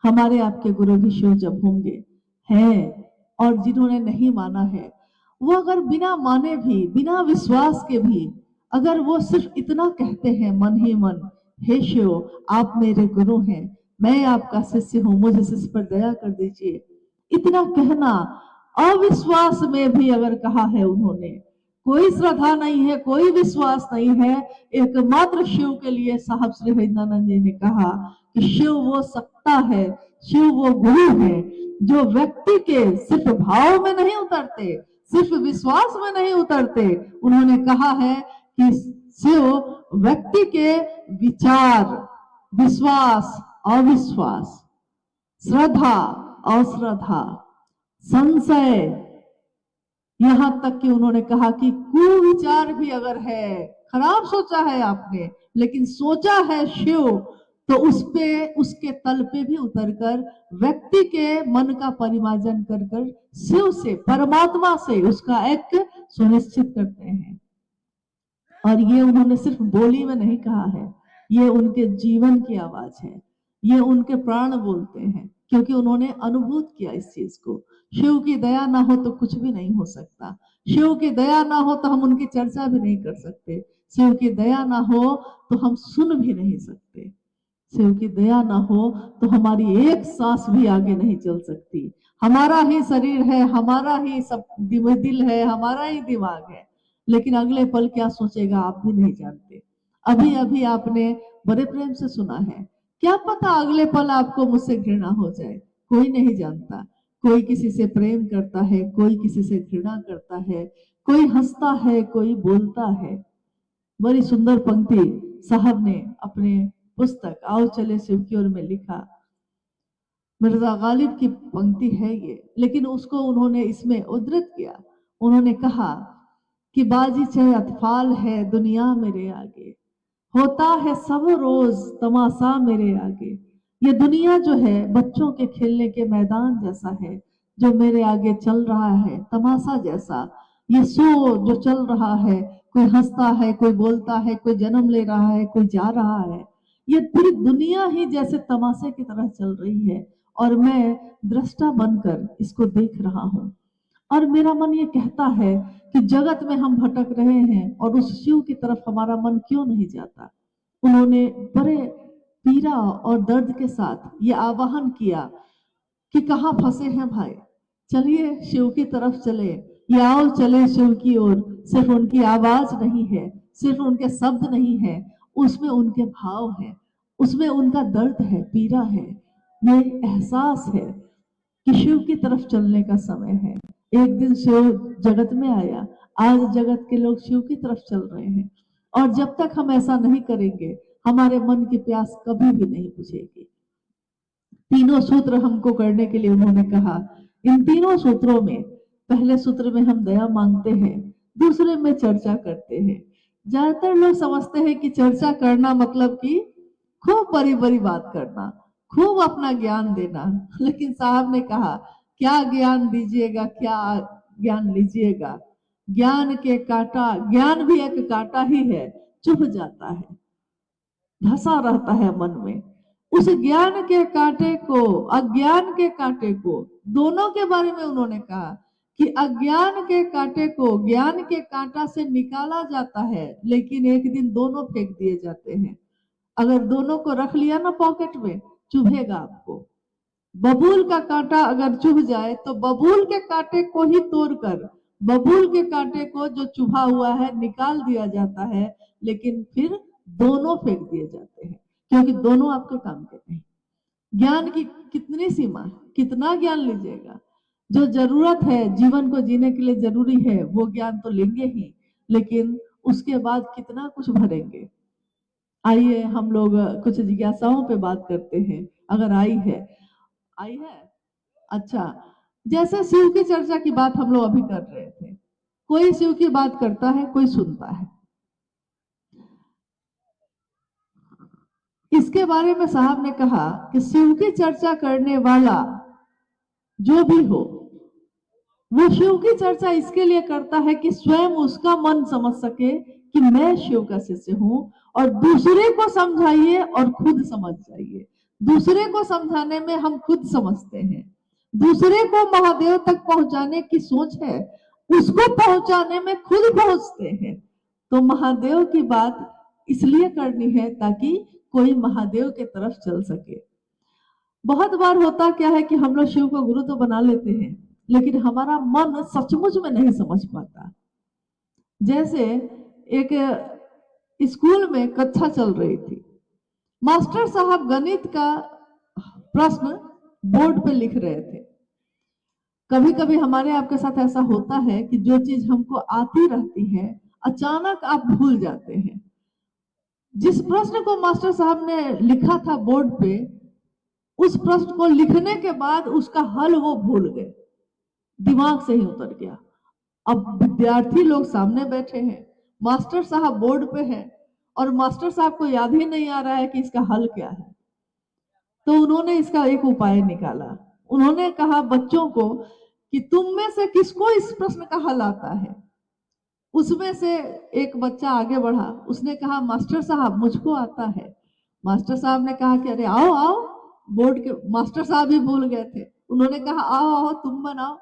A: हमारे आपके गुरु भी शिव जब होंगे हैं, और जिन्होंने नहीं माना है वो अगर बिना माने भी, बिना विश्वास के भी, अगर वो सिर्फ इतना कहते हैं मन ही मन, हे शिव आप मेरे गुरु हैं, मैं आपका शिष्य हूं, मुझे शिष्य पर दया कर दीजिए, इतना कहना, अविश्वास में भी अगर कहा है उन्होंने, कोई श्रद्धा नहीं है, कोई विश्वास नहीं है, एकमात्र शिव के लिए साहब श्री हरिनानंद जी ने कहा कि शिव वो सत्ता है, शिव वो गुरु है जो व्यक्ति के सिर्फ भाव में नहीं उतरते, सिर्फ विश्वास में नहीं उतरते। उन्होंने कहा है कि शिव व्यक्ति के विचार, विश्वास, अविश्वास, श्रद्धा, अश्रद्धा, संशय, यहां तक कि उन्होंने कहा कि कुविचार भी अगर है, खराब सोचा है आपने लेकिन सोचा है शिव, तो उस पे, उसके तल पे भी उतरकर व्यक्ति के मन का परिमार्जन कर कर शिव से, परमात्मा से उसका एक सुनिश्चित करते हैं। और ये उन्होंने सिर्फ बोली में नहीं कहा है, ये उनके जीवन की आवाज है, ये उनके प्राण बोलते हैं, क्योंकि उन्होंने अनुभूत किया इस चीज को। शिव की दया ना हो तो कुछ भी नहीं हो सकता। शिव की दया ना हो तो हम उनकी चर्चा भी नहीं कर सकते। शिव की दया ना हो तो हम सुन भी नहीं सकते। शिव की दया ना हो तो हमारी एक सांस भी आगे नहीं चल सकती। हमारा ही शरीर है, हमारा ही सब दिल है, हमारा ही दिमाग है, लेकिन अगले पल क्या सोचेगा आप भी नहीं जानते। अभी अभी आपने बड़े प्रेम से सुना है, क्या पता अगले पल आपको मुझसे घृणा हो जाए, कोई नहीं जानता। कोई किसी से प्रेम करता है, कोई किसी से घृणा करता है, कोई हंसता है, कोई बोलता है। बड़ी सुंदर पंक्ति साहब ने अपने पुस्तक आओ चले शिव की ओर में लिखा। मिर्जा गालिब की पंक्ति है ये, लेकिन उसको उन्होंने इसमें उद्धृत किया। उन्होंने कहा कि बाजी चाहे अतफाल है दुनिया मेरे आगे, होता है सब रोज तमाशा मेरे आगे। ये दुनिया जो है बच्चों के खेलने के मैदान जैसा है, जो मेरे आगे चल रहा है तमाशा जैसा। ये शो जो चल रहा है, कोई हंसता है, कोई बोलता है, कोई जन्म ले रहा है, कोई जा रहा है, ये पूरी दुनिया ही जैसे तमाशे की तरह चल रही है और मैं दृष्टा बनकर इसको देख रहा हूँ। और मेरा मन ये कहता है कि जगत में हम भटक रहे हैं और उस शिव की तरफ हमारा मन क्यों नहीं जाता। उन्होंने बड़े पीड़ा और दर्द के साथ ये आवाहन किया कि कहाँ फंसे हैं भाई, चलिए शिव की तरफ चले, ये आओ चले शिव की ओर। सिर्फ उनकी आवाज नहीं है, सिर्फ उनके शब्द नहीं है, उसमें उनके भाव है, उसमें उनका दर्द है, पीड़ा है, ये एहसास है कि शिव की तरफ चलने का समय है। एक दिन शिव जगत में आया, आज जगत के लोग शिव की तरफ चल रहे हैं। और जब तक हम ऐसा नहीं करेंगे हमारे मन की प्यास कभी भी नहीं बुझेगी। तीनों सूत्र हमको करने के लिए उन्होंने कहा। इन तीनों सूत्रों में पहले सूत्र में हम दया मांगते हैं, दूसरे में चर्चा करते हैं। ज्यादातर लोग समझते हैं कि चर्चा करना मतलब कि खूब बड़ी बड़ी बात करना, खूब अपना ज्ञान देना, लेकिन साहब ने कहा क्या ज्ञान दीजिएगा, क्या ज्ञान लीजिएगा। ज्ञान के कांटा, ज्ञान भी एक कांटा ही है, चुभ जाता है, धसा रहता है मन में। उस ज्ञान के कांटे को, अज्ञान के कांटे को, दोनों के बारे में उन्होंने कहा कि अज्ञान के कांटे को ज्ञान के कांटा से निकाला जाता है, लेकिन एक दिन दोनों फेंक दिए जाते हैं। अगर दोनों को रख लिया ना पॉकेट में, चुभेगा आपको। बबूल का कांटा अगर चुभ जाए तो बबूल के कांटे को ही तोड़कर बबूल के कांटे को जो चुभा हुआ है निकाल दिया जाता है, लेकिन फिर दोनों फेंक दिए जाते हैं, क्योंकि दोनों आपके काम के नहीं। ज्ञान की कितनी सीमा है, कितना ज्ञान लीजिएगा। जो जरूरत है जीवन को जीने के लिए जरूरी है वो ज्ञान तो लेंगे ही, लेकिन उसके बाद कितना कुछ भरेंगे। आइए हम लोग कुछ जिज्ञासाओं पे बात करते हैं, अगर आई है। अच्छा, जैसे शिव की चर्चा की बात हम लोग अभी कर रहे थे, कोई शिव की बात करता है, कोई सुनता है। इसके बारे में साहब ने कहा कि शिव की चर्चा करने वाला जो भी हो, वो शिव की चर्चा इसके लिए करता है कि स्वयं उसका मन समझ सके कि मैं शिव का शिष्य हूं, और दूसरे को समझाइए और खुद समझ जाइए। दूसरे को समझाने में हम खुद समझते हैं, दूसरे को महादेव तक पहुंचाने की सोच है, उसको पहुंचाने में खुद पहुंचते हैं। तो महादेव की बात इसलिए करनी है ताकि कोई महादेव के तरफ चल सके। बहुत बार होता क्या है कि हम लोग शिव को गुरु तो बना लेते हैं, लेकिन हमारा मन सचमुच में नहीं समझ पाता। जैसे एक स्कूल में कक्षा चल रही थी, मास्टर साहब गणित का प्रश्न बोर्ड पे लिख रहे थे। कभी कभी हमारे आपके साथ ऐसा होता है कि जो चीज हमको आती रहती है अचानक आप भूल जाते हैं। जिस प्रश्न को मास्टर साहब ने लिखा था बोर्ड पे, उस प्रश्न को लिखने के बाद उसका हल वो भूल गए, दिमाग से ही उतर गया। अब विद्यार्थी लोग सामने बैठे हैं, मास्टर साहब बोर्ड पे हैं, और मास्टर साहब को याद ही नहीं आ रहा है कि इसका हल क्या है। तो उन्होंने इसका एक उपाय निकाला। उन्होंने कहा बच्चों को कि तुम में से किसको इस प्रश्न का हल आता है। उसमें से एक बच्चा आगे बढ़ा, उसने कहा मास्टर साहब मुझको आता है। मास्टर साहब ने कहा कि अरे आओ आओ। बोर्ड के मास्टर साहब भी भूल गए थे, उन्होंने कहा आओ आओ तुम बनाओ।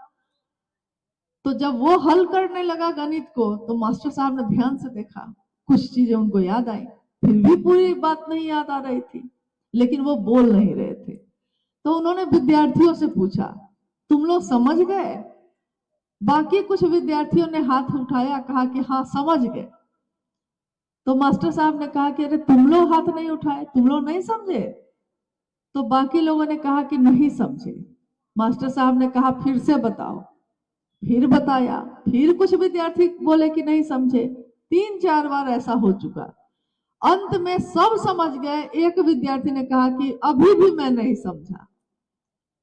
A: तो जब वो हल करने लगा गणित को, तो मास्टर साहब ने ध्यान से देखा, कुछ चीजें उनको याद आई, फिर भी पूरी बात नहीं याद आ रही थी, लेकिन वो बोल नहीं रहे थे। तो उन्होंने विद्यार्थियों से पूछा तुम लोग समझ गए। बाकी कुछ विद्यार्थियों ने हाथ उठाया, कहा कि हाँ समझ गए। तो मास्टर साहब ने कहा कि अरे तुम लोग हाथ नहीं उठाए, तुम लोग नहीं समझे। तो बाकी लोगों ने कहा कि नहीं समझे। मास्टर साहब ने कहा फिर से बताओ। फिर बताया, फिर कुछ विद्यार्थी बोले कि नहीं समझे। 3-4 बार ऐसा हो चुका। अंत में सब समझ गए। एक विद्यार्थी ने कहा कि अभी भी मैं नहीं समझा।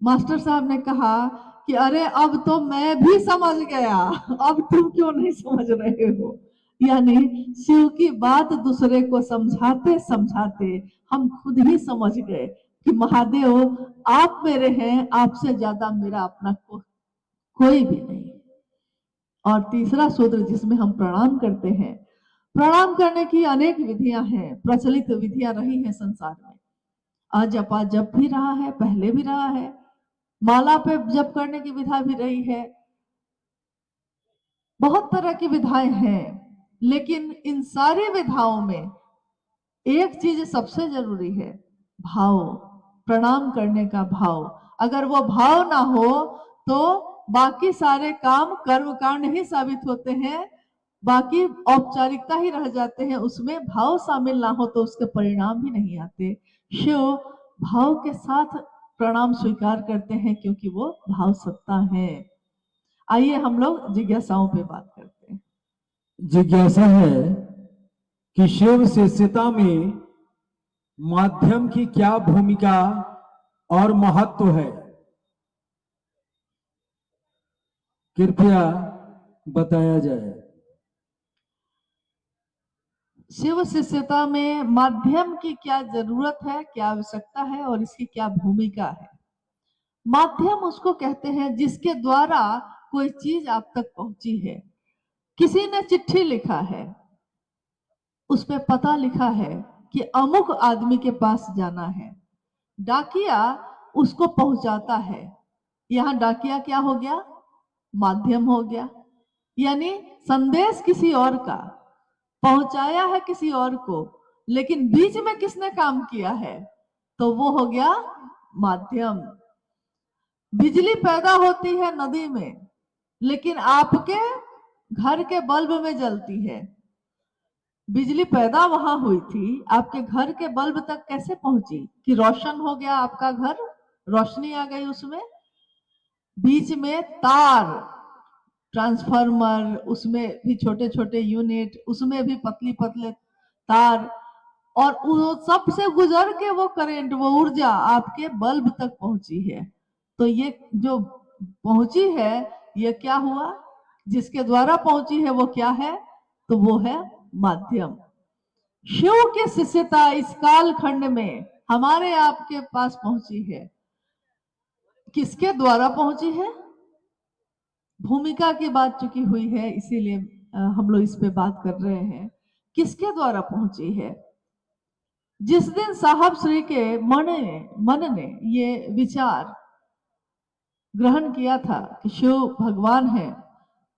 A: मास्टर साहब ने कहा कि अरे अब तो मैं भी समझ गया, अब तुम क्यों नहीं समझ रहे हो। यानी शिव की बात दूसरे को समझाते समझाते हम खुद ही समझ गए कि महादेव आप मेरे हैं, आपसे ज्यादा मेरा अपना कोई भी नहीं। और तीसरा सूत्र जिसमें हम प्रणाम करते हैं, प्रणाम करने की अनेक विधियां हैं, प्रचलित विधियां रही हैं संसार में। अजपा जप भी रहा है, पहले भी रहा है, माला पे जप करने की विधा भी रही है, बहुत तरह की विधाएं हैं। लेकिन इन सारी विधाओं में एक चीज सबसे जरूरी है, भाव, प्रणाम करने का भाव। अगर वो भाव ना हो तो बाकी सारे काम कर्मकांड ही साबित होते हैं, बाकी औपचारिकता ही रह जाते हैं। उसमें भाव शामिल ना हो तो उसके परिणाम भी नहीं आते। शिव भाव के साथ प्रणाम स्वीकार करते हैं, क्योंकि वो भाव सत्ता है। आइए हम लोग जिज्ञासाओं पे बात करते हैं।
B: जिज्ञासा है कि शिव शिष्यता में माध्यम की क्या भूमिका और महत्व है, कृपया बताया जाए।
A: शिव शिष्यता में माध्यम की क्या जरूरत है, क्या आवश्यकता है और इसकी क्या भूमिका है। माध्यम उसको कहते हैं जिसके द्वारा कोई चीज आप तक पहुंची है। किसी ने चिट्ठी लिखा है, उस पे पता लिखा है कि अमुक आदमी के पास जाना है, डाकिया उसको पहुंचाता है। यहां डाकिया क्या हो गया, माध्यम हो गया। यानी संदेश किसी और का पहुंचाया है किसी और को, लेकिन बीच में किसने काम किया है, तो वो हो गया माध्यम। बिजली पैदा होती है नदी में, लेकिन आपके घर के बल्ब में जलती है। बिजली पैदा वहां हुई थी, आपके घर के बल्ब तक कैसे पहुंची कि रोशन हो गया आपका घर, रोशनी आ गई उसमें। बीच में तार, ट्रांसफार्मर, उसमें भी छोटे छोटे यूनिट, उसमें भी पतली पतले तार, और वो सब से गुजर के वो करंट, वो ऊर्जा आपके बल्ब तक पहुंची है। तो ये जो पहुंची है, ये क्या हुआ, जिसके द्वारा पहुंची है वो क्या है, तो वो है माध्यम। शिव की शिष्यता इस काल खंड में हमारे आपके पास पहुंची है, किसके द्वारा पहुंची है। भूमिका की बात चुकी हुई है, इसीलिए हम लोग इस पे बात कर रहे हैं, किसके द्वारा पहुंची है। जिस दिन साहब श्री के मन ने ये विचार ग्रहण किया था कि शिव भगवान है,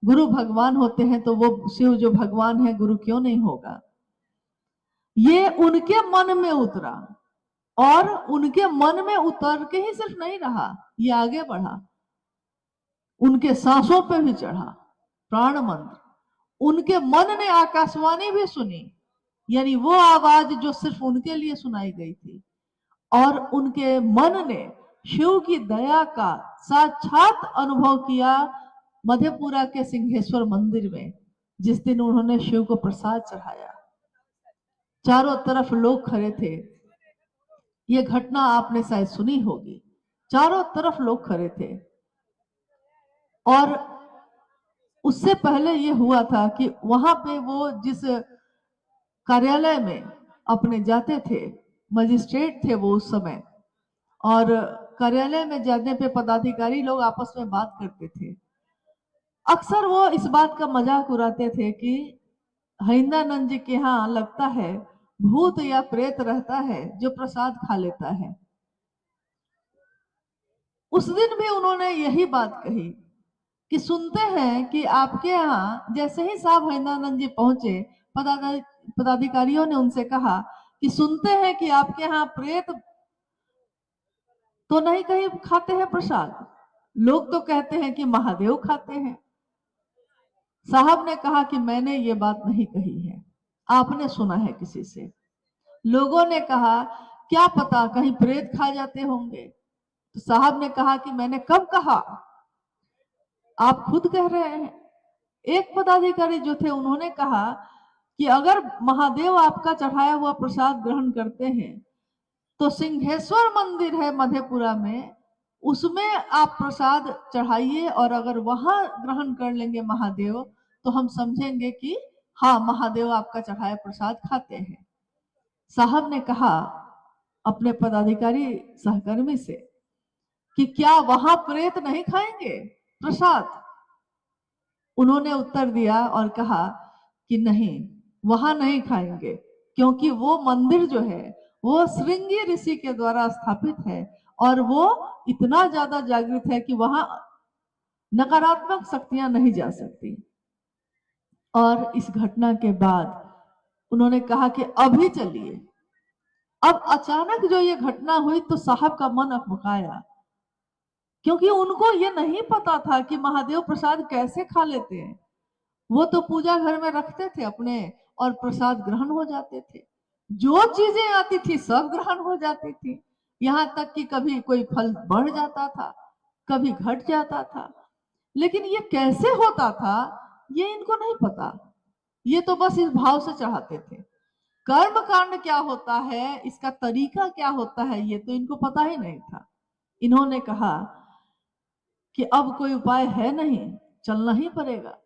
A: गुरु भगवान होते हैं, तो वो शिव जो भगवान है गुरु क्यों नहीं होगा, ये उनके मन में उतरा। और उनके मन में उतर के ही सिर्फ नहीं रहा, ये आगे बढ़ा, उनके सांसों पे भी चढ़ा प्राण मंत्र। उनके मन ने आकाशवाणी भी सुनी, यानी वो आवाज जो सिर्फ उनके लिए सुनाई गई थी। और उनके मन ने शिव की दया का साक्षात अनुभव किया मधेपुरा के सिंहेश्वर मंदिर में, जिस दिन उन्होंने शिव को प्रसाद चढ़ाया। चारों तरफ लोग खड़े थे, ये घटना आपने शायद सुनी होगी। चारों तरफ लोग खड़े थे, और उससे पहले ये हुआ था कि वहां पे वो जिस कार्यालय में अपने जाते थे, मजिस्ट्रेट थे वो उस समय, और कार्यालय में जाने पे पदाधिकारी लोग आपस में बात करते थे। अक्सर वो इस बात का मजाक उड़ाते थे कि हरिंदानंद जी के यहाँ लगता है भूत या प्रेत रहता है जो प्रसाद खा लेता है। उस दिन भी उन्होंने यही बात कही कि सुनते हैं कि आपके यहाँ, जैसे ही साहब हरिंदानंद जी पहुंचे, पदाधिकारियों ने उनसे कहा कि सुनते हैं कि आपके यहाँ प्रेत तो नहीं कहीं खाते हैं प्रसाद, लोग तो कहते हैं कि महादेव खाते हैं। साहब ने कहा कि मैंने ये बात नहीं कही है, आपने सुना है किसी से। लोगों ने कहा क्या पता कहीं प्रेत खा जाते होंगे। तो साहब ने कहा कि मैंने कब कहा, आप खुद कह रहे हैं। एक पदाधिकारी जो थे उन्होंने कहा कि अगर महादेव आपका चढ़ाया हुआ प्रसाद ग्रहण करते हैं तो सिंहेश्वर मंदिर है मधेपुरा में, उसमें आप प्रसाद चढ़ाइए, और अगर वहां ग्रहण कर लेंगे महादेव तो हम समझेंगे कि हाँ महादेव आपका चढ़ाया प्रसाद खाते हैं। साहब ने कहा अपने पदाधिकारी सहकर्मी से कि क्या वहां प्रेत नहीं खाएंगे प्रसाद। उन्होंने उत्तर दिया और कहा कि नहीं, वहां नहीं खाएंगे, क्योंकि वो मंदिर जो है वो श्रृंगी ऋषि के द्वारा स्थापित है, और वो इतना ज्यादा जागृत है कि वहां नकारात्मक शक्तियां नहीं जा सकती। और इस घटना के बाद उन्होंने कहा कि अभी चलिए। अब अचानक जो ये घटना हुई तो साहब का मन अकबकाया, क्योंकि उनको ये नहीं पता था कि महादेव प्रसाद कैसे खा लेते हैं। वो तो पूजा घर में रखते थे अपने, और प्रसाद ग्रहण हो जाते थे, जो चीजें आती थी सब ग्रहण हो जाती थी। यहां तक कि कभी कोई फल बढ़ जाता था, कभी घट जाता था, लेकिन ये कैसे होता था ये इनको नहीं पता। ये तो बस इस भाव से चढ़ाते थे। कर्म कांड क्या होता है, इसका तरीका क्या होता है, ये तो इनको पता ही नहीं था। इन्होंने कहा कि अब कोई उपाय है नहीं, चलना ही पड़ेगा।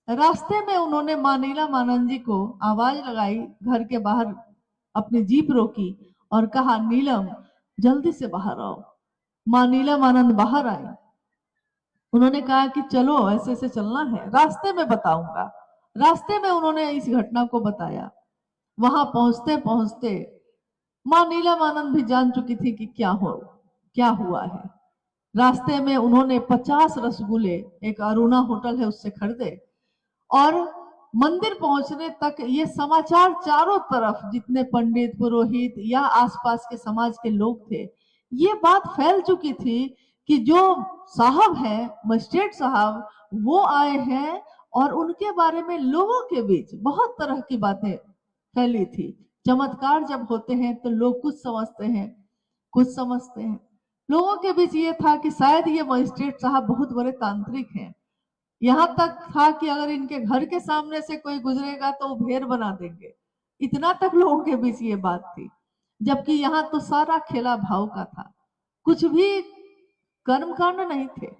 A: रास्ते में उन्होंने मां नीलमानंद जी को आवाज लगाई, घर के बाहर अपनी जीप रोकी और कहा, नीलम जल्दी से बाहर आओ। मां नीलमानंद बाहर आई। उन्होंने कहा कि चलो ऐसे ऐसे चलना है, रास्ते में बताऊंगा। रास्ते में उन्होंने इस घटना को बताया। वहां पहुंचते पहुंचते मां नीलमानंद भी जान चुकी थी कि क्या हुआ है। रास्ते में उन्होंने 50 रसगुल्ले, एक अरुणा होटल है उससे खरीदे, और मंदिर पहुंचने तक ये समाचार चारों तरफ, जितने पंडित पुरोहित या आसपास के समाज के लोग थे, ये बात फैल चुकी थी कि जो साहब हैं, मजिस्ट्रेट साहब, वो आए हैं। और उनके बारे में लोगों के बीच बहुत तरह की बातें फैली थी। चमत्कार जब होते हैं तो लोग कुछ समझते हैं, कुछ समझते हैं। लोगों के बीच ये था कि शायद ये मजिस्ट्रेट साहब बहुत बड़े तांत्रिक हैं। यहां तक था कि अगर इनके घर के सामने से कोई गुजरेगा तो वो भेड़ बना देंगे। इतना तक लोगों के बीच ये बात थी। जबकि यहाँ तो सारा खेला भाव का था, कुछ भी कर्मकांड नहीं थे।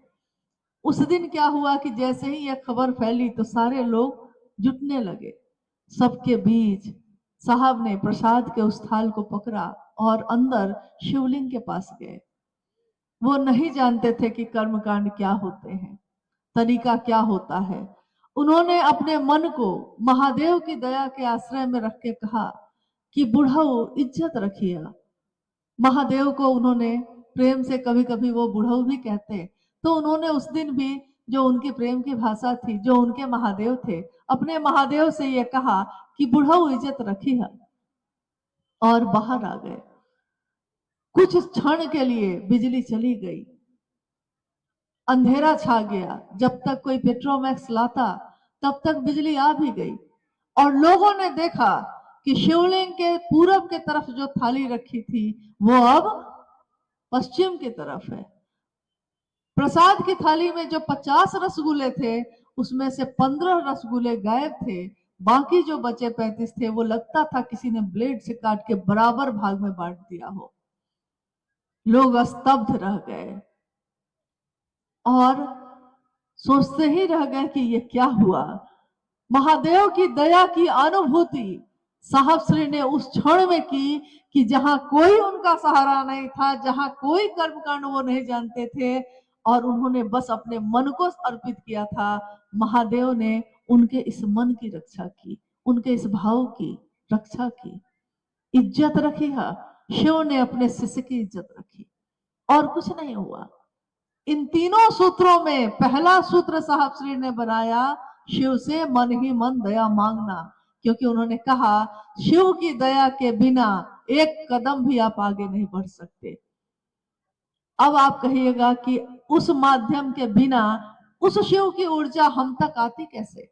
A: उस दिन क्या हुआ कि जैसे ही यह खबर फैली तो सारे लोग जुटने लगे। सबके बीच साहब ने प्रसाद के उस थाल को पकड़ा और अंदर शिवलिंग के पास गए। वो नहीं जानते थे कि कर्मकांड क्या होते हैं, तरीका क्या होता है। उन्होंने अपने मन को महादेव की दया के आश्रय में रख के कहा कि बुढ़ऊ इज्जत रखिए। महादेव को उन्होंने प्रेम से, कभी कभी वो बुढ़ऊ भी कहते, तो उन्होंने उस दिन भी, जो उनकी प्रेम की भाषा थी, जो उनके महादेव थे, अपने महादेव से ये कहा कि बुढ़ऊ इज्जत रखिए, और बाहर आ गए। कुछ क्षण के लिए बिजली चली गई, अंधेरा छा गया। जब तक कोई पेट्रोमैक्स लाता तब तक बिजली आ भी गई, और लोगों ने देखा कि शिवलिंग के पूरब के तरफ जो थाली रखी थी वो अब पश्चिम की तरफ है। प्रसाद की थाली में जो 50 रसगुल्ले थे उसमें से 15 रसगुल्ले गायब थे। बाकी जो बचे 35 थे वो लगता था किसी ने ब्लेड से काट के बराबर भाग में बांट दिया हो। लोग स्तब्ध रह गए और सोचते ही रह गए कि ये क्या हुआ। महादेव की दया की अनुभूति साहब श्री ने उस क्षण में की कि जहां कोई उनका सहारा नहीं था, जहां कोई कर्मकांड वो नहीं जानते थे, और उन्होंने बस अपने मन को अर्पित किया था। महादेव ने उनके इस मन की रक्षा की, उनके इस भाव की रक्षा की। इज्जत रखी है, शिव ने अपने शिष्य की इज्जत रखी, और कुछ नहीं हुआ। इन तीनों सूत्रों में पहला सूत्र साहब श्री ने बनाया, शिव से मन ही मन दया मांगना। क्योंकि उन्होंने कहा, शिव की दया के बिना एक कदम भी आप आगे नहीं बढ़ सकते। अब आप कहिएगा कि उस माध्यम के बिना उस शिव की ऊर्जा हम तक आती कैसे?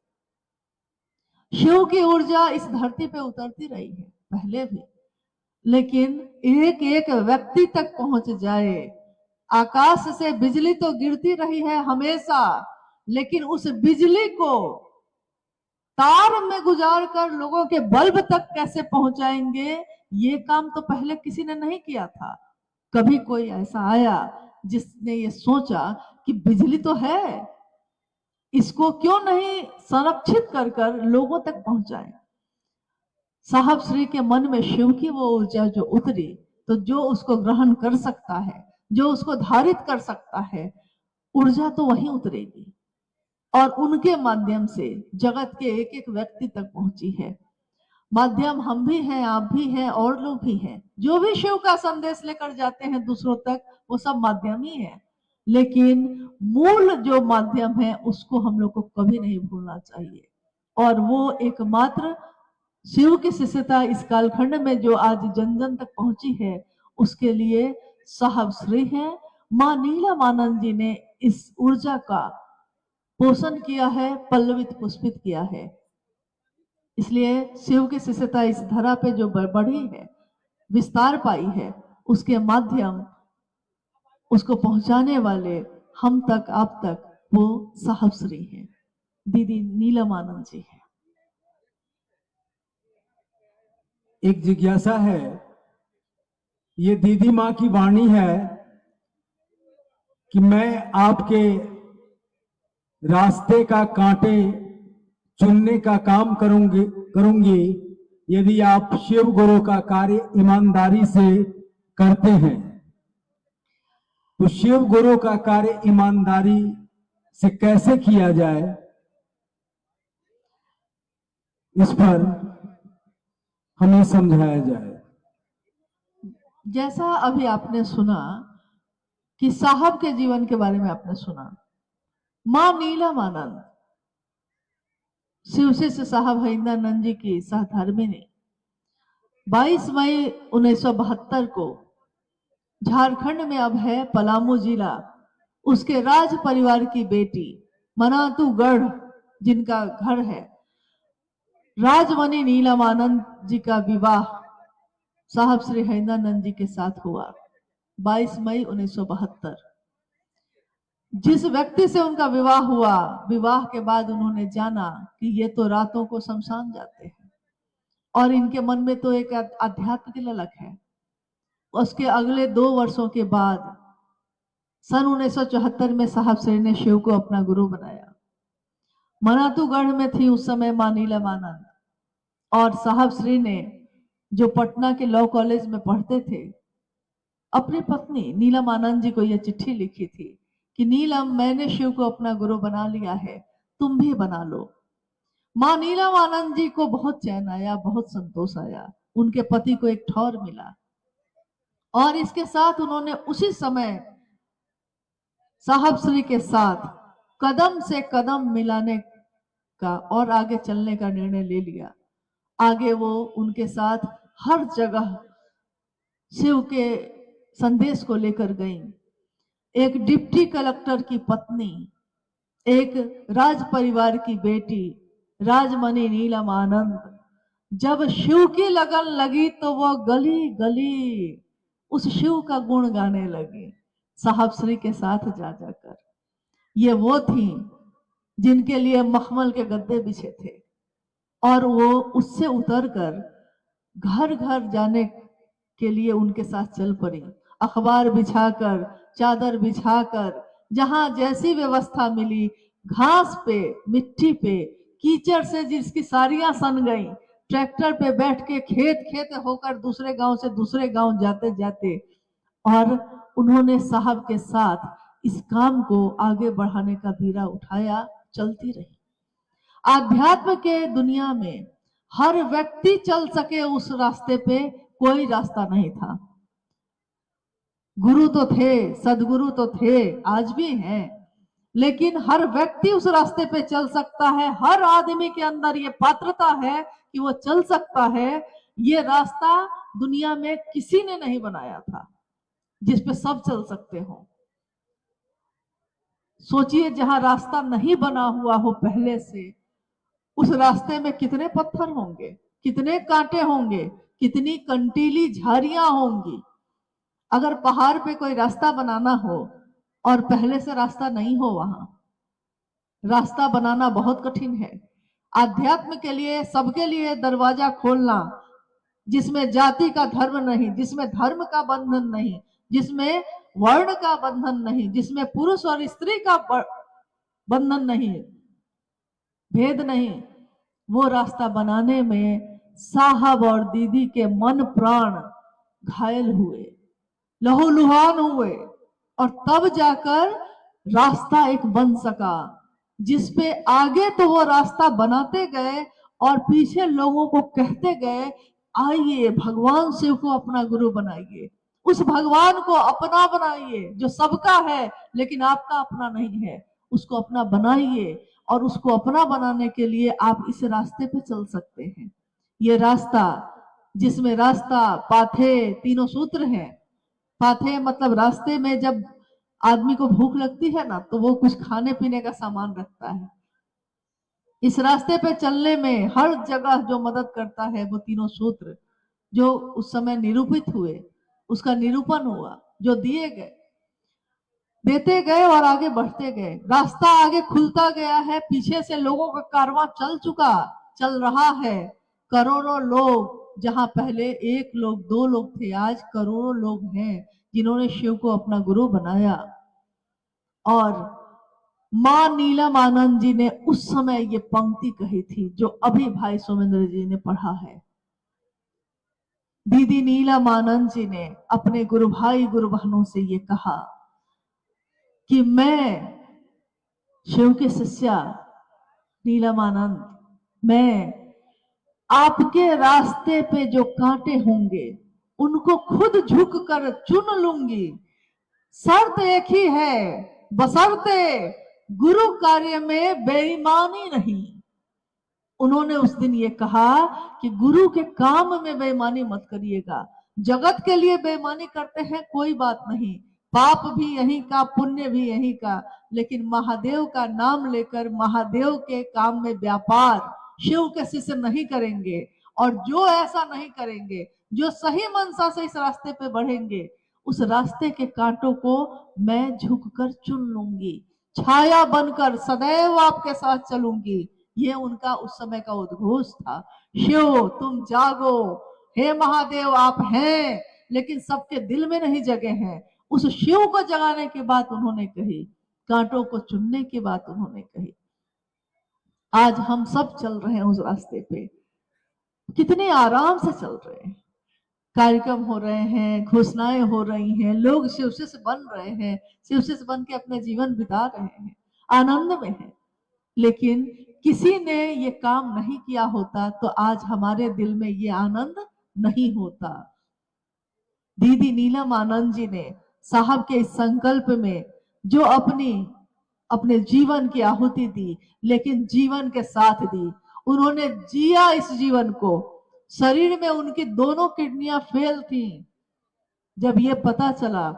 A: शिव की ऊर्जा इस धरती पे उतरती रही है पहले भी, लेकिन एक एक व्यक्ति तक पहुंच जाए। आकाश से बिजली तो गिरती रही है हमेशा, लेकिन उस बिजली को तार में गुजार कर लोगों के बल्ब तक कैसे पहुंचाएंगे, ये काम तो पहले किसी ने नहीं किया था। कभी कोई ऐसा आया जिसने ये सोचा कि बिजली तो है, इसको क्यों नहीं संरक्षित कर कर लोगों तक पहुंचाएं। साहब श्री के मन में शिव की वो ऊर्जा जो उतरी, तो जो उसको ग्रहण कर सकता है, जो उसको धारित कर सकता है, ऊर्जा तो वहीं उतरेगी, और उनके माध्यम से जगत के एक एक व्यक्ति तक पहुंची है। माध्यम हम भी हैं, आप भी हैं, और लोग भी हैं। जो भी शिव का संदेश लेकर जाते हैं दूसरों तक, वो सब माध्यम ही है। लेकिन मूल जो माध्यम है उसको हम लोग को कभी नहीं भूलना चाहिए, और वो एकमात्र शिव की शिष्यता इस कालखंड में जो आज जन जन तक पहुंची है, उसके लिए साहब श्री है। मां नीलमानंद जी ने इस ऊर्जा का पोषण किया है, पल्लवित पुष्पित किया है। इसलिए शिव की शिष्यता इस धरा पे जो बढ़ी है, विस्तार पाई है, उसके माध्यम, उसको पहुंचाने वाले हम तक, आप तक, वो साहब श्री है, दीदी नीलमानंद जी है।
B: एक जिज्ञासा है, ये दीदी माँ की वाणी है, कि मैं आपके रास्ते का कांटे चुनने का काम करूंगी यदि आप शिव गुरु का कार्य ईमानदारी से करते हैं। तो शिव गुरु का कार्य ईमानदारी से कैसे किया जाए, इस पर हमें समझाया जाए।
A: जैसा अभी आपने सुना कि साहब के जीवन के बारे में आपने सुना, मां नीलमानंद शिवशिष्य साहब हरिंदरानंद जी की सहधर्मिणी 22 मई 1972 को झारखंड में अब है पलामू जिला, उसके राज परिवार की बेटी मनातूगढ़ जिनका घर है, राजमणि नीलमानंद जी का विवाह साहब श्री हरिंदरानंद जी के साथ हुआ 22 मई 1972। जिस व्यक्ति से उनका विवाह हुआ, विवाह के बाद उन्होंने जाना कि ये तो रातों को शमशान जाते हैं और इनके मन में तो एक आध्यात्म की ललक है। उसके अगले 2 वर्षों के बाद सन 1974 में साहब श्री ने शिव को अपना गुरु बनाया। मनातूगढ़ में थी उस समय मां नीलमानंद, और साहब श्री ने जो पटना के लॉ कॉलेज में पढ़ते थे, अपनी पत्नी नीलम आनंद जी को यह चिट्ठी लिखी थी कि नीलम, मैंने शिव को अपना गुरु बना लिया है, तुम भी बना लो। मां नीलम आनंद जी को बहुत चैन आया, बहुत संतोष आया, उनके पति को एक ठौर मिला और इसके साथ उन्होंने उसी समय साहब श्री के साथ कदम से कदम मिलाने का और आगे चलने का निर्णय ले लिया। आगे वो उनके साथ हर जगह शिव के संदेश को लेकर गई। एक डिप्टी कलेक्टर की पत्नी, एक राज परिवार की बेटी राजमणि नीलम आनंद जब शिव की लगन लगी तो वो गली गली उस शिव का गुण गाने लगी साहब श्री के साथ जा जाकर। ये वो थी जिनके लिए मखमल के गद्दे बिछे थे और वो उससे उतरकर घर घर जाने के लिए उनके साथ चल पड़ी। अखबार बिछाकर, चादर बिछाकर, जहां जैसी व्यवस्था मिली, घास पे, मिट्टी पे, कीचड़ से जिसकी साड़ियां सन गई, ट्रैक्टर पे बैठ के खेत खेत होकर दूसरे गांव से दूसरे गांव जाते जाते, और उन्होंने साहब के साथ इस काम को आगे बढ़ाने का बीड़ा उठाया, चलती रही। आध्यात्म के दुनिया में हर व्यक्ति चल सके उस रास्ते पे कोई रास्ता नहीं था। गुरु तो थे, सदगुरु तो थे, आज भी हैं, लेकिन हर व्यक्ति उस रास्ते पे चल सकता है। हर आदमी के अंदर ये पात्रता है कि वो चल सकता है। ये रास्ता दुनिया में किसी ने नहीं बनाया था जिस पे सब चल सकते हो। सोचिए, जहां रास्ता नहीं बना हुआ हो पहले से, उस रास्ते में कितने पत्थर होंगे, कितने कांटे होंगे, कितनी कंटीली झाड़ियां होंगी। अगर पहाड़ पे कोई रास्ता बनाना हो और पहले से रास्ता नहीं हो, वहां रास्ता बनाना बहुत कठिन है। आध्यात्म के लिए सबके लिए दरवाजा खोलना, जिसमें जाति का धर्म नहीं, जिसमें धर्म का बंधन नहीं, जिसमें वर्ण का बंधन नहीं, जिसमें पुरुष और स्त्री का बंधन नहीं, भेद नहीं, वो रास्ता बनाने में साहब और दीदी के मन प्राण घायल हुए, लहूलुहान हुए, और तब जाकर रास्ता एक बन सका, जिसपे आगे तो वो रास्ता बनाते गए और पीछे लोगों को कहते गए, आइए भगवान शिव को अपना गुरु बनाइए, उस भगवान को अपना बनाइए जो सबका है लेकिन आपका अपना नहीं है, उसको अपना बनाइए। और उसको अपना बनाने के लिए आप इस रास्ते पे चल सकते हैं। ये रास्ता, जिसमें रास्ता, पाथे, तीनों सूत्र हैं। पाथे मतलब रास्ते में जब आदमी को भूख लगती है ना, तो वो कुछ खाने पीने का सामान रखता है। इस रास्ते पे चलने में हर जगह जो मदद करता है वो तीनों सूत्र, जो उस समय निरूपित हुए, उसका निरूपण हुआ, जो दिए गए, देते गए और आगे बढ़ते गए। रास्ता आगे खुलता गया है, पीछे से लोगों का कारवां चल रहा है। करोड़ों लोग, जहां पहले 1 लोग 2 लोग थे, आज करोड़ों लोग हैं जिन्होंने शिव को अपना गुरु बनाया। और मां नीलम आनंद जी ने उस समय ये पंक्ति कही थी जो अभी भाई सोमेंद्र जी ने पढ़ा है। दीदी नीलम आनंद जी ने अपने गुरु भाई गुरु बहनों से ये कहा कि मैं शिव के शिष्या नीलम आनंद, मैं आपके रास्ते पे जो कांटे होंगे उनको खुद झुककर चुन लूंगी। शर्त एक ही है, बशर्ते गुरु कार्य में बेईमानी नहीं। उन्होंने उस दिन ये कहा कि गुरु के काम में बेईमानी मत करिएगा। जगत के लिए बेईमानी करते हैं कोई बात नहीं, पाप भी यहीं का, पुण्य भी यहीं का, लेकिन महादेव का नाम लेकर महादेव के काम में व्यापार शिव के शिष्य नहीं करेंगे। और जो ऐसा नहीं करेंगे, जो सही मनसा से इस रास्ते पे बढ़ेंगे, उस रास्ते के कांटों को मैं झुककर चुन लूंगी, छाया बनकर सदैव आपके साथ चलूंगी। ये उनका उस समय का उद्घोष था। शिव तुम जागो, हे महादेव आप हैं, लेकिन सबके दिल में नहीं जगे हैं। उस शिव को जगाने की बात उन्होंने कही, कांटों को चुनने की बात उन्होंने कही। आज हम सब चल रहे हैं उस रास्ते पे, कितने आराम से चल रहे हैं। कार्यक्रम हो रहे हैं, घोषणाएं हो रही हैं, लोग शिव से बन रहे हैं, शिव से बन के अपने जीवन बिता रहे हैं, आनंद में हैं। लेकिन किसी ने ये काम नहीं किया होता तो आज हमारे दिल में ये आनंद नहीं होता। दीदी नीलम आनंद जी ने साहब के इस संकल्प में जो अपने जीवन की आहुति दी, लेकिन जीवन के साथ दी, उन्होंने जिया इस जीवन को। शरीर में उनकी दोनों किडनियां फेल थी। जब ये पता चला,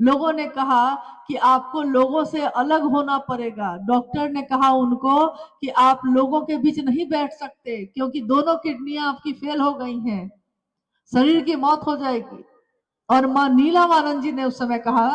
A: लोगों ने कहा कि आपको लोगों से अलग होना पड़ेगा। डॉक्टर ने कहा उनको कि आप लोगों के बीच नहीं बैठ सकते क्योंकि दोनों किडनियां आपकी फेल हो गई हैं, शरीर की मौत हो जाएगी। और मां नीलम आनंद जी ने उस समय कहा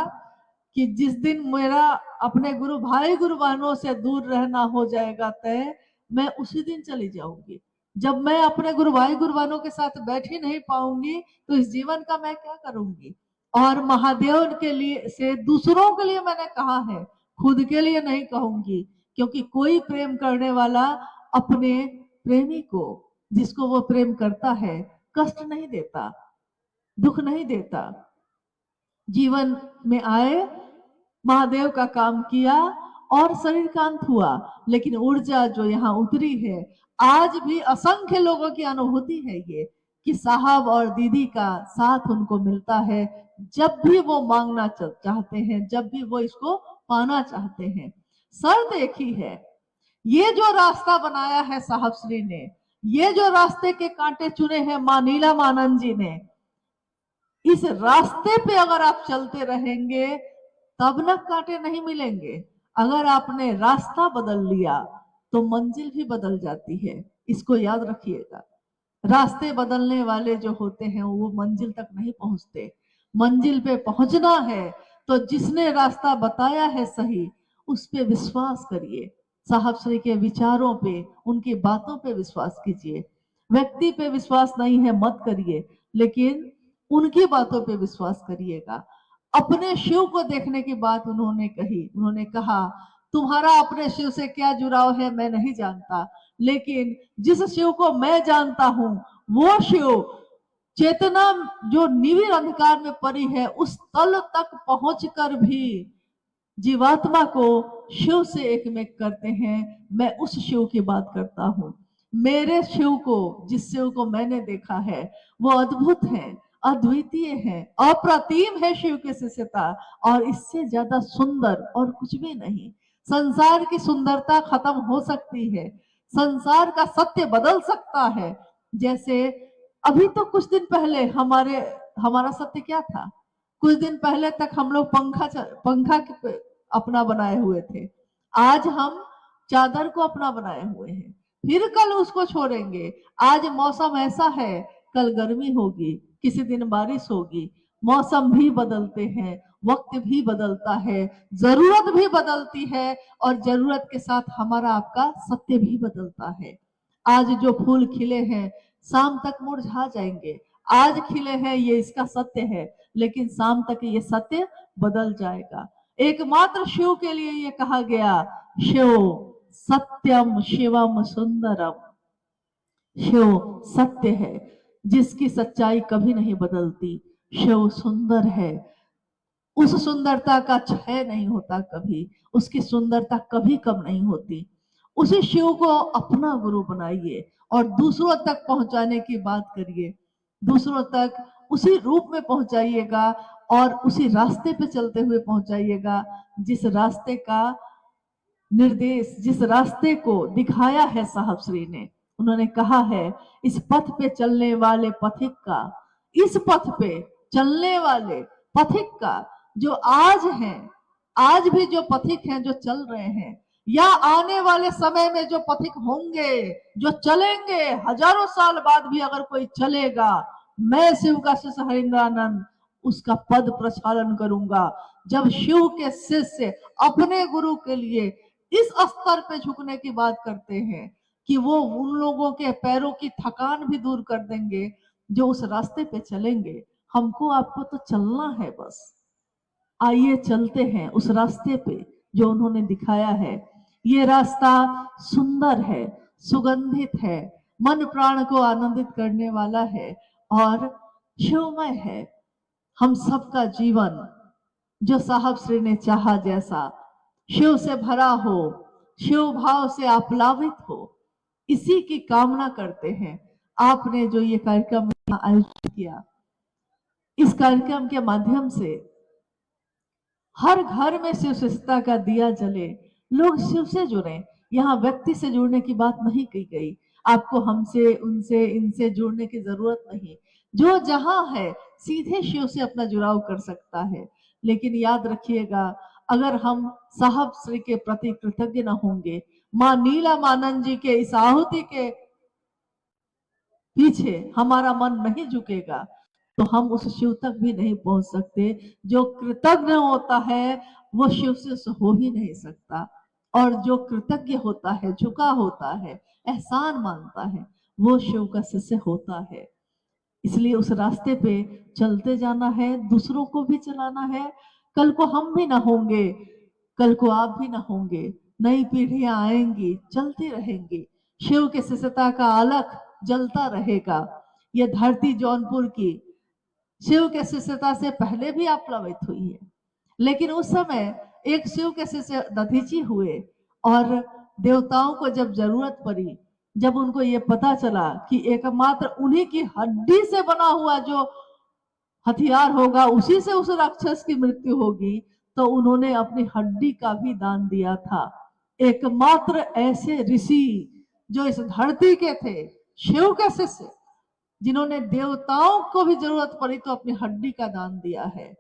A: कि जिस दिन मेरा अपने गुरु भाई गुरु बहनों से दूर रहना हो जाएगा तय, मैं उसी दिन चली जाऊंगी। जब मैं अपने गुरु भाई गुरु बहनों के साथ बैठ ही नहीं पाऊंगी तो इस जीवन का मैं क्या करूंगी। और महादेव के लिए से दूसरों के लिए मैंने कहा है, खुद के लिए नहीं कहूंगी, क्योंकि कोई प्रेम करने वाला अपने प्रेमी को, जिसको वो प्रेम करता है, कष्ट नहीं देता, दुख नहीं देता। जीवन में आए, महादेव का काम किया और शरीर का अंत हुआ, लेकिन ऊर्जा जो यहाँ उतरी है, आज भी असंख्य लोगों की अनुभूति है ये कि साहब और दीदी का साथ उनको मिलता है जब भी वो मांगना चाहते हैं, जब भी वो इसको पाना चाहते हैं। शर्त एक ही है, ये जो रास्ता बनाया है साहब श्री ने, ये जो रास्ते के कांटे चुने हैं मां नीलम आनंद जी ने, इस रास्ते पे अगर आप चलते रहेंगे तब न कांटे नहीं मिलेंगे। अगर आपने रास्ता बदल लिया तो मंजिल भी बदल जाती है, इसको याद रखिएगा। रास्ते बदलने वाले जो होते हैं वो मंजिल तक नहीं पहुंचते। मंजिल पे पहुंचना है तो जिसने रास्ता बताया है सही, उस पे विश्वास करिए। साहब श्री के विचारों पे, उनकी बातों पे विश्वास कीजिए। व्यक्ति पे विश्वास नहीं है मत करिए, लेकिन उनकी बातों पे विश्वास करिएगा। अपने शिव को देखने की बात उन्होंने कही। उन्होंने कहा तुम्हारा अपने शिव से क्या जुड़ाव है मैं नहीं जानता, लेकिन जिस शिव को मैं जानता हूं वो शिव चेतना जो निविड़ अंधकार में पड़ी है उस तल तक पहुंचकर भी जीवात्मा को शिव से एक में करते हैं। मैं उस शिव की बात करता हूं। मेरे शिव को, जिस शिव को मैंने देखा है, वो अद्भुत है, अद्वितीय है, अप्रतिम है शिव की शिष्यता, और इससे ज्यादा सुंदर और कुछ भी नहीं। संसार की सुंदरता खत्म हो सकती है, संसार का सत्य बदल सकता है। जैसे अभी तो कुछ दिन पहले हमारा सत्य क्या था, कुछ दिन पहले तक हम लोग पंखा अपना बनाए हुए थे, आज हम चादर को अपना बनाए हुए हैं, फिर कल उसको छोड़ेंगे। आज मौसम ऐसा है, कल गर्मी होगी, किसी दिन बारिश होगी, मौसम भी बदलते हैं, वक्त भी बदलता है, जरूरत भी बदलती है, और जरूरत के साथ हमारा आपका सत्य भी बदलता है। आज जो फूल खिले हैं शाम तक मुरझा जाएंगे, आज खिले हैं ये इसका सत्य है, लेकिन शाम तक ये सत्य बदल जाएगा। एकमात्र शिव के लिए ये कहा गया, शिव सत्यम शिवम सुंदरम। शिव सत्य है, जिसकी सच्चाई कभी नहीं बदलती। शिव सुंदर है, उस सुंदरता का क्षय नहीं होता कभी, उसकी सुंदरता कभी कम नहीं होती। उसी शिव को अपना गुरु बनाइए और दूसरों तक पहुंचाने की बात करिए। दूसरों तक उसी रूप में पहुंचाइएगा और उसी रास्ते पे चलते हुए पहुंचाइएगा, जिस रास्ते का निर्देश, जिस रास्ते को दिखाया है साहब श्री ने। उन्होंने कहा है, इस पथ पे चलने वाले पथिक का, इस पथ पे चलने वाले पथिक का, जो आज हैं, आज भी जो पथिक हैं, जो चल रहे हैं, या आने वाले समय में जो पथिक होंगे, जो चलेंगे, हजारों साल बाद भी अगर कोई चलेगा, मैं शिव का शिष्य हरिंद्रानंद उसका पद प्रक्षालन करूंगा। जब शिव के शिष्य अपने गुरु के लिए इस स्तर पे झुकने की बात करते हैं कि वो उन लोगों के पैरों की थकान भी दूर कर देंगे जो उस रास्ते पे चलेंगे। हमको आपको तो चलना है बस। आइए चलते हैं उस रास्ते पे जो उन्होंने दिखाया है। ये रास्ता सुंदर है, सुगंधित है, मन प्राण को आनंदित करने वाला है और शिवमय है। हम सबका जीवन जो साहब श्री ने चाहा जैसा शिव से भरा हो, शिव भाव से आप्लावित हो, इसी की कामना करते हैं। आपने जो ये कार्यक्रम आयोजित किया, इस कार्यक्रम के माध्यम से हर घर में शिव शिष्टता का दिया जले, लोग शिव से जुड़े। यहाँ व्यक्ति से जुड़ने की बात नहीं की गई। आपको हमसे, उनसे, इनसे जुड़ने की जरूरत नहीं। जो जहां है सीधे शिव से अपना जुड़ाव कर सकता है। लेकिन याद रखिएगा, अगर हम साहब श्री के प्रति कृतज्ञ न होंगे, मां नीला मानंद जी के इस आहुति के पीछे हमारा मन नहीं झुकेगा, तो हम उस शिव तक भी नहीं पहुंच सकते। जो कृतज्ञ होता है वो शिव से हो ही नहीं सकता, और जो कृतज्ञ होता है, झुका होता है, एहसान मानता है, वो शिव का शिष्य होता है। इसलिए उस रास्ते पे चलते जाना है, दूसरों को भी चलाना है। कल को हम भी ना होंगे, कल को आप भी ना होंगे, नई पीढ़ियां आएंगी, चलती रहेंगी, शिव के शिष्यता का अलख जलता रहेगा। ये धरती जौनपुर की शिव के शिष्यता से पहले भी आप्लावित हुई है, लेकिन उस समय एक शिव के शिष्य दधीची हुए और देवताओं को जब जरूरत पड़ी, जब उनको ये पता चला कि एकमात्र उन्हीं की हड्डी से बना हुआ जो हथियार होगा, उसी से उस राक्षस की मृत्यु होगी, तो उन्होंने अपनी हड्डी का भी दान दिया था। एकमात्र ऐसे ऋषि जो इस धरती के थे, शिव के शिष्य, जिन्होंने देवताओं को भी जरूरत पड़ी तो अपनी हड्डी का दान दिया है।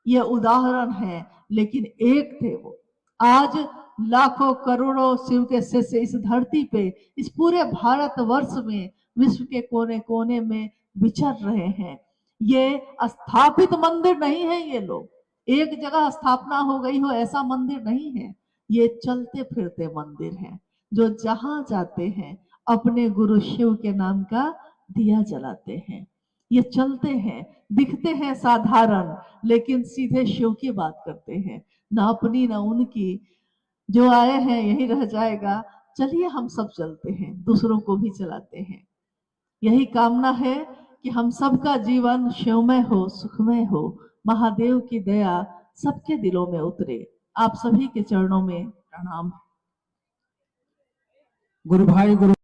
A: ये उदाहरण है, लेकिन एक थे वो। आज लाखों करोड़ों शिव के शिष्य इस धरती पे, इस पूरे भारत वर्ष में, विश्व के कोने कोने में विचर रहे हैं। ये स्थापित मंदिर नहीं है, ये लोग एक जगह स्थापना हो गई हो ऐसा मंदिर नहीं है। ये चलते फिरते मंदिर हैं, जो जहां जाते हैं अपने गुरु शिव के नाम का दिया जलाते हैं। ये चलते हैं, दिखते हैं साधारण, लेकिन सीधे शिव की बात करते हैं, ना अपनी ना उनकी। जो आए हैं यही रह जाएगा। चलिए हम सब चलते हैं, दूसरों को भी चलाते हैं। यही कामना है कि हम सबका जीवन शिवमय हो, सुखमय हो, महादेव की दया सबके दिलों में उतरे। आप सभी के चरणों में प्रणाम।
B: गुरु भाई गुरु